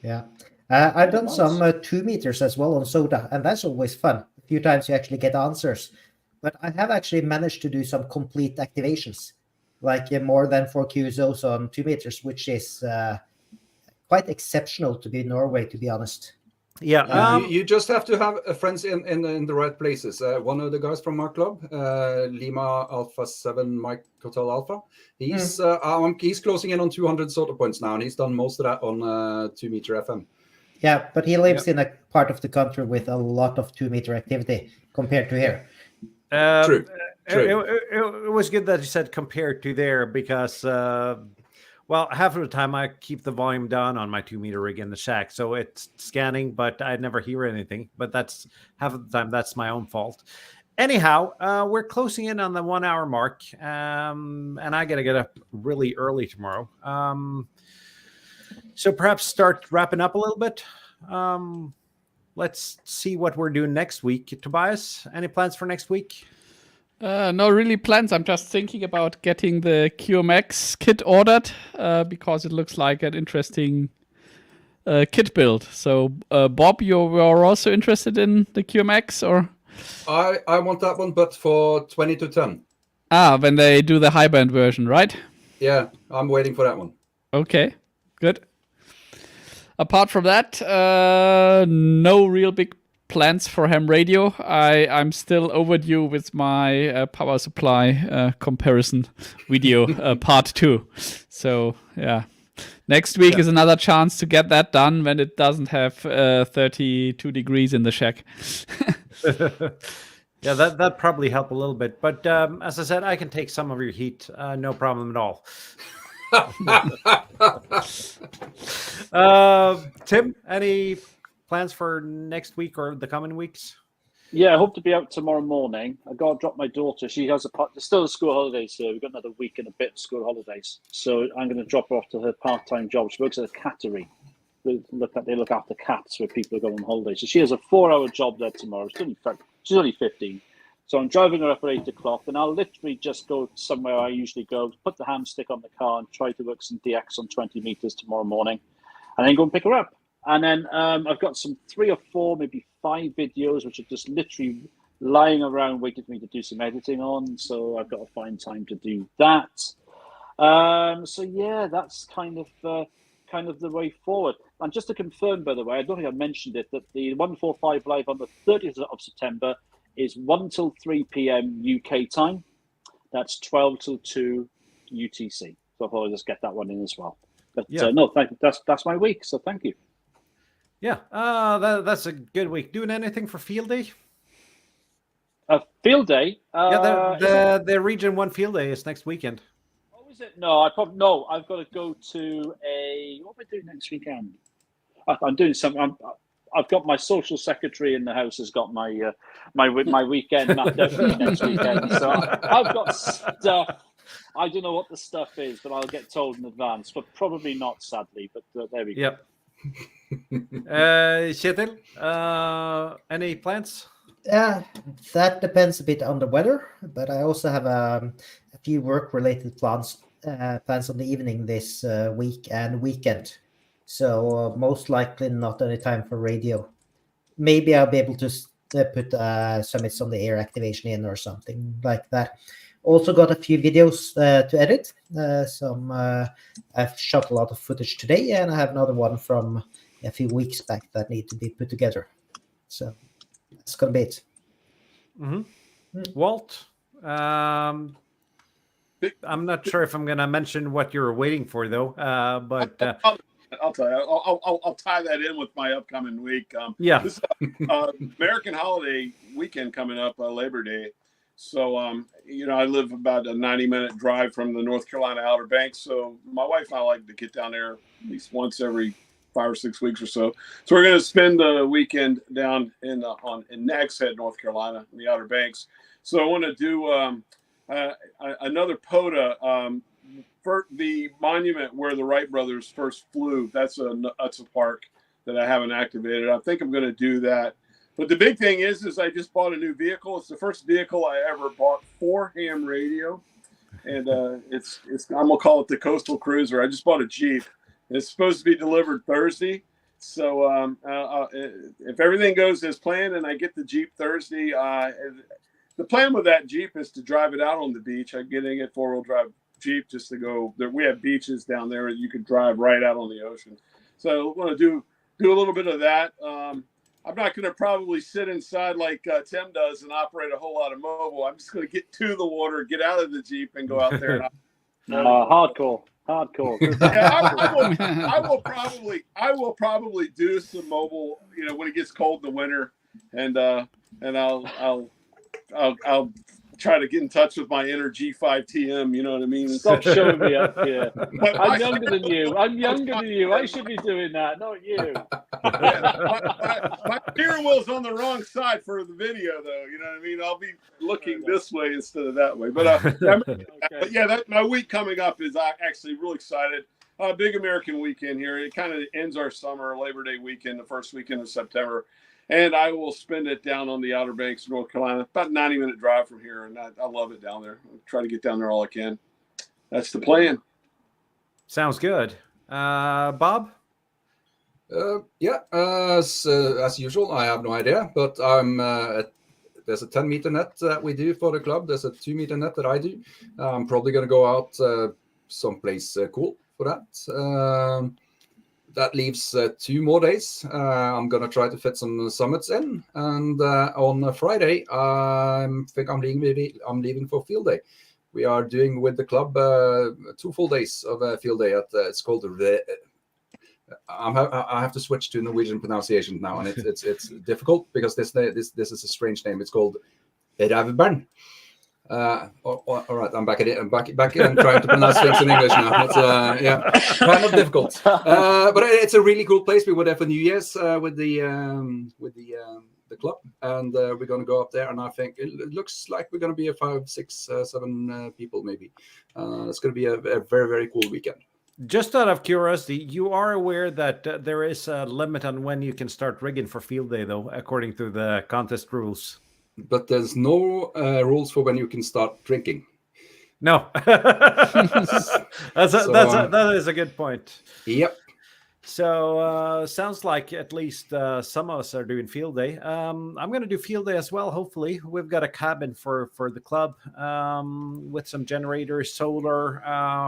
Yeah. I've done some 2 meters as well on Soda, and that's always fun. A few times you actually get answers. But I have actually managed to do some complete activations, like more than 4 QSOs on 2 meters, which is quite exceptional to be in Norway, to be honest. Yeah, you just have to have friends in the right places. One of the guys from our club, Lima Alpha 7 Mike Hotel Alpha, he's closing in on 200 SOTA points now, and he's done most of that on 2 meter FM. Yeah, but he lives in a part of the country with a lot of 2 meter activity compared to here. True. It was good that you said compared to there, because half of the time I keep the volume down on my 2 meter rig in the shack, so it's scanning, but I never hear anything. But that's half of the time that's my own fault. Anyhow, we're closing in on the 1 hour mark, and I got to get up really early tomorrow. So perhaps start wrapping up a little bit. Let's see what we're doing next week. Tobias, any plans for next week? No really plans. I'm just thinking about getting the QMX kit ordered because it looks like an interesting kit build. So, Bob, you are also interested in the QMX, or? I want that one, but for 20 to 10. When they do the high band version, right? Yeah, I'm waiting for that one. Okay, good. Apart from that, no real big plans for ham radio. I'm still overdue with my power supply comparison video part 2. So yeah, next week is another chance to get that done when it doesn't have 32 degrees in the shack. Yeah, that probably help a little bit. But as I said, I can take some of your heat, no problem at all. Tim, any plans for next week or the coming weeks? Yeah, I hope to be out tomorrow morning. I got to drop my daughter. She has there's still school holidays here. We've got another week and a bit of school holidays. So I'm going to drop her off to her part-time job. She works at a cattery. They look after cats where people are going on holiday. So she has a 4-hour job there tomorrow. She's only 15. So I'm driving her up at 8 o'clock, and I'll literally just go somewhere I usually go, put the ham stick on the car and try to work some DX on 20 meters tomorrow morning. and then go and pick her up. And then I've got some 3 or 4, maybe 5 videos, which are just literally lying around waiting for me to do some editing on. So I've got to find time to do that. So yeah, that's kind of the way forward. And just to confirm, by the way, I don't think I mentioned it, that the 145 Live on the 30th of September is 1 till 3 p.m. UK time. That's 12 till 2 UTC. So I thought I'd just get that one in as well. But no, that's my week. So thank you. Yeah, that's a good week. Doing anything for Field Day? Field Day? The Region 1 Field Day is next weekend. Oh, is it? No, I've got to go to a... What am I doing next weekend? I'm doing something... I've got my social secretary in the house has got my my weekend mapped out for me next weekend. So I've got stuff. I don't know what the stuff is, but I'll get told in advance. But probably not, sadly. But there we go. Yep. Kjetil, any plans? That depends a bit on the weather, but I also have a few work-related plans on the evening this week and weekend. So most likely not any time for radio. Maybe I'll be able to put Summits on the Air activation in or something like that. Also got a few videos to edit. I've shot a lot of footage today, and I have another one from a few weeks back that need to be put together. So that's gonna be it. Walt, I'm not sure if I'm gonna mention what you're waiting for though, but I'll tell you. I'll tie that in with my upcoming week. This American holiday weekend coming up, Labor Day. So, I live about a 90-minute drive from the North Carolina Outer Banks. So my wife and I like to get down there at least once every 5 or 6 weeks or so. So we're going to spend the weekend down in Nags Head, North Carolina, in the Outer Banks. So I want to do another POTA for the monument where the Wright brothers first flew. That's a park that I haven't activated. I think I'm going to do that. But the big thing is I just bought a new vehicle. It's the first vehicle I ever bought for ham radio, and I'm gonna call it the Coastal Cruiser. I just bought a Jeep. It's supposed to be delivered Thursday. So if everything goes as planned and I get the Jeep Thursday, the plan with that Jeep is to drive it out on the beach. I'm getting a 4-wheel drive Jeep just to go there. We have beaches down there that you could drive right out on the ocean. So I want to do a little bit of that. I'm not going to probably sit inside like Tim does and operate a whole lot of mobile. I'm just going to get to the water, get out of the Jeep, and go out there. Hardcore. Yeah, I will probably do some mobile. When it gets cold in the winter, and I'll try to get in touch with my inner G5TM. You know what I mean? Stop showing me up here. I'm younger than you. I should be doing that, not you. My steering wheel's on the wrong side for the video, though. You know what I mean? I'll be looking this way instead of that way. But my week coming up is actually really excited. Big American weekend here. It kind of ends our summer, Labor Day weekend, the first weekend of September. And I will spend it down on the Outer Banks of North Carolina, about a 90-minute drive from here. And I love it down there. I'll try to get down there all I can. That's the plan. Sounds good. Bob? As usual, I have no idea. But there's a 10-meter net that we do for the club. There's a 2-meter net that I do. I'm probably going to go out someplace cool for that. That leaves 2 more days. I'm going to try to fit some summits in. And on Friday, I think I'm leaving for Field Day. We are doing with the club 2 full days of Field Day. It's called I have to switch to Norwegian pronunciation now. And it's difficult because this is a strange name. It's called Rævbern. All right, I'm back at it. I'm back in trying to pronounce things in English now. It's kind of difficult. But it's a really cool place. We were there for New Year's with the club, and we're going to go up there. And I think it looks like we're going to be 5, 6, 7 people maybe. It's going to be a very, very cool weekend. Just out of curiosity, you are aware that there is a limit on when you can start rigging for Field Day, though, according to the contest rules. But there's no rules for when you can start drinking. No, that is a good point. Yep. So sounds like at least some of us are doing field day. I'm going to do field day as well. Hopefully, we've got a cabin for the club with some generators, solar.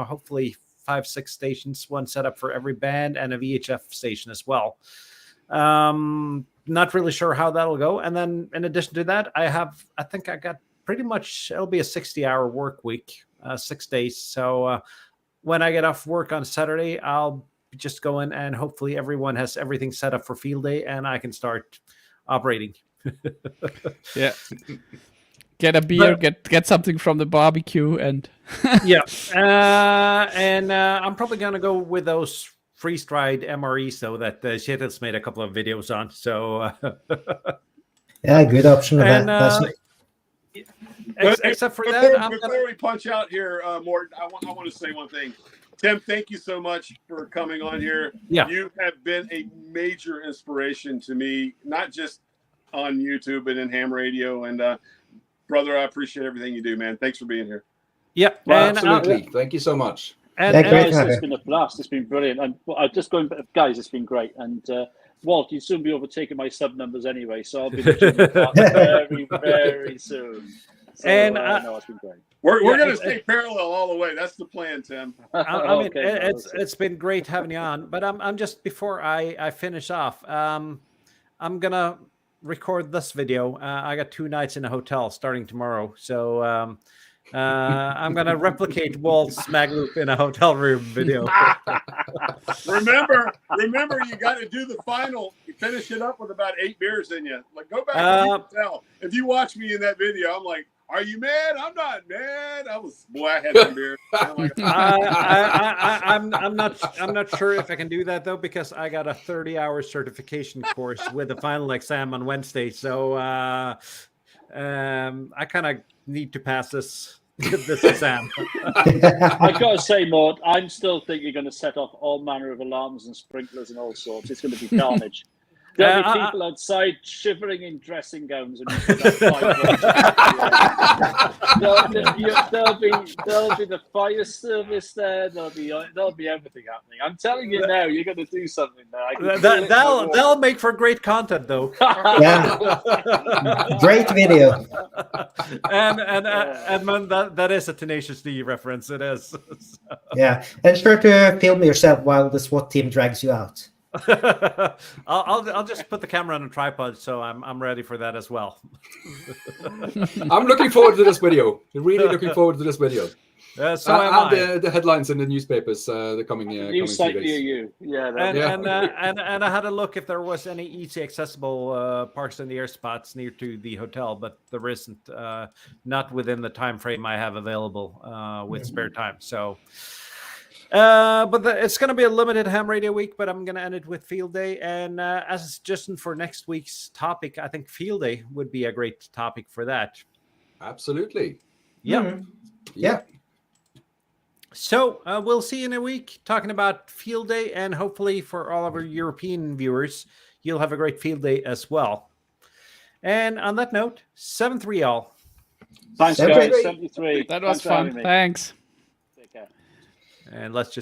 Hopefully, 5-6 stations, one setup for every band, and a VHF station as well. Not really sure how that'll go. And then in addition to that, I think I got pretty much. It'll be a 60-hour work week, 6 days. So when I get off work on Saturday, I'll just go in and hopefully everyone has everything set up for field day and I can start operating. Yeah. Get a beer, get something from the barbecue, and yeah. And I'm probably going to go with those freeze-dried MREs though that Kjetil's made a couple of videos on. So yeah, good option of and, that. Except for before that, we punch out here, Morten, I want to say one thing. Tim, thank you so much for coming on here. Yeah. You have been a major inspiration to me, not just on YouTube and in ham radio. And brother, I appreciate everything you do, man. Thanks for being here. Yeah, well, absolutely. Thank you so much. And guys, it's been a blast. It's been brilliant. And just going, guys, it's been great. And Walt, you'll soon be overtaking my sub numbers anyway, so I'll be very, very soon. So, no, it's been great. We're going to stay parallel all the way. That's the plan, Tim. I mean, it's been great having you on. But I'm just before I finish off, I'm gonna record this video. I got 2 nights in a hotel starting tomorrow, so I'm gonna replicate Walt's mag loop in a hotel room video. remember, you got to do the final. You finish it up with about 8 beers in you. Like, go back to the hotel. If you watch me in that video, I'm like, are you mad? I'm not mad. I had some beer. I'm not sure if I can do that though, because I got a 30-hour certification course with a final exam on Wednesday. So I kind of need to pass this exam. I gotta say, Maud, I'm still think you're going to set off all manner of alarms and sprinklers and all sorts. It's going to be carnage. There'll be people outside shivering in dressing gowns, and there'll be the fire service there. There'll be everything happening. I'm telling you now, you're going to do something there. That'll make for great content, though. Yeah, great video. And Edmund, that is a Tenacious D reference. It is. Yeah, and sure to film yourself while the SWAT team drags you out. I'll just put the camera on a tripod, so I'm ready for that as well. I'm looking forward to this video. Really looking forward to this video. So the headlines in the newspapers the coming new site near you. And I had a look if there was any easy accessible parks in the air spots near to the hotel, but there isn't. Not within the time frame I have available with spare time. So. But it's going to be a limited ham radio week, but I'm going to end it with field day. And as a suggestion for next week's topic, I think field day would be a great topic for that. Absolutely. Yeah. Mm-hmm. Yeah. So we'll see you in a week talking about field day, and hopefully for all of our European viewers, you'll have a great field day as well. And on that note, 7-3 all. Thanks, guys. 73. That was fun. Thanks. Take care. And let's just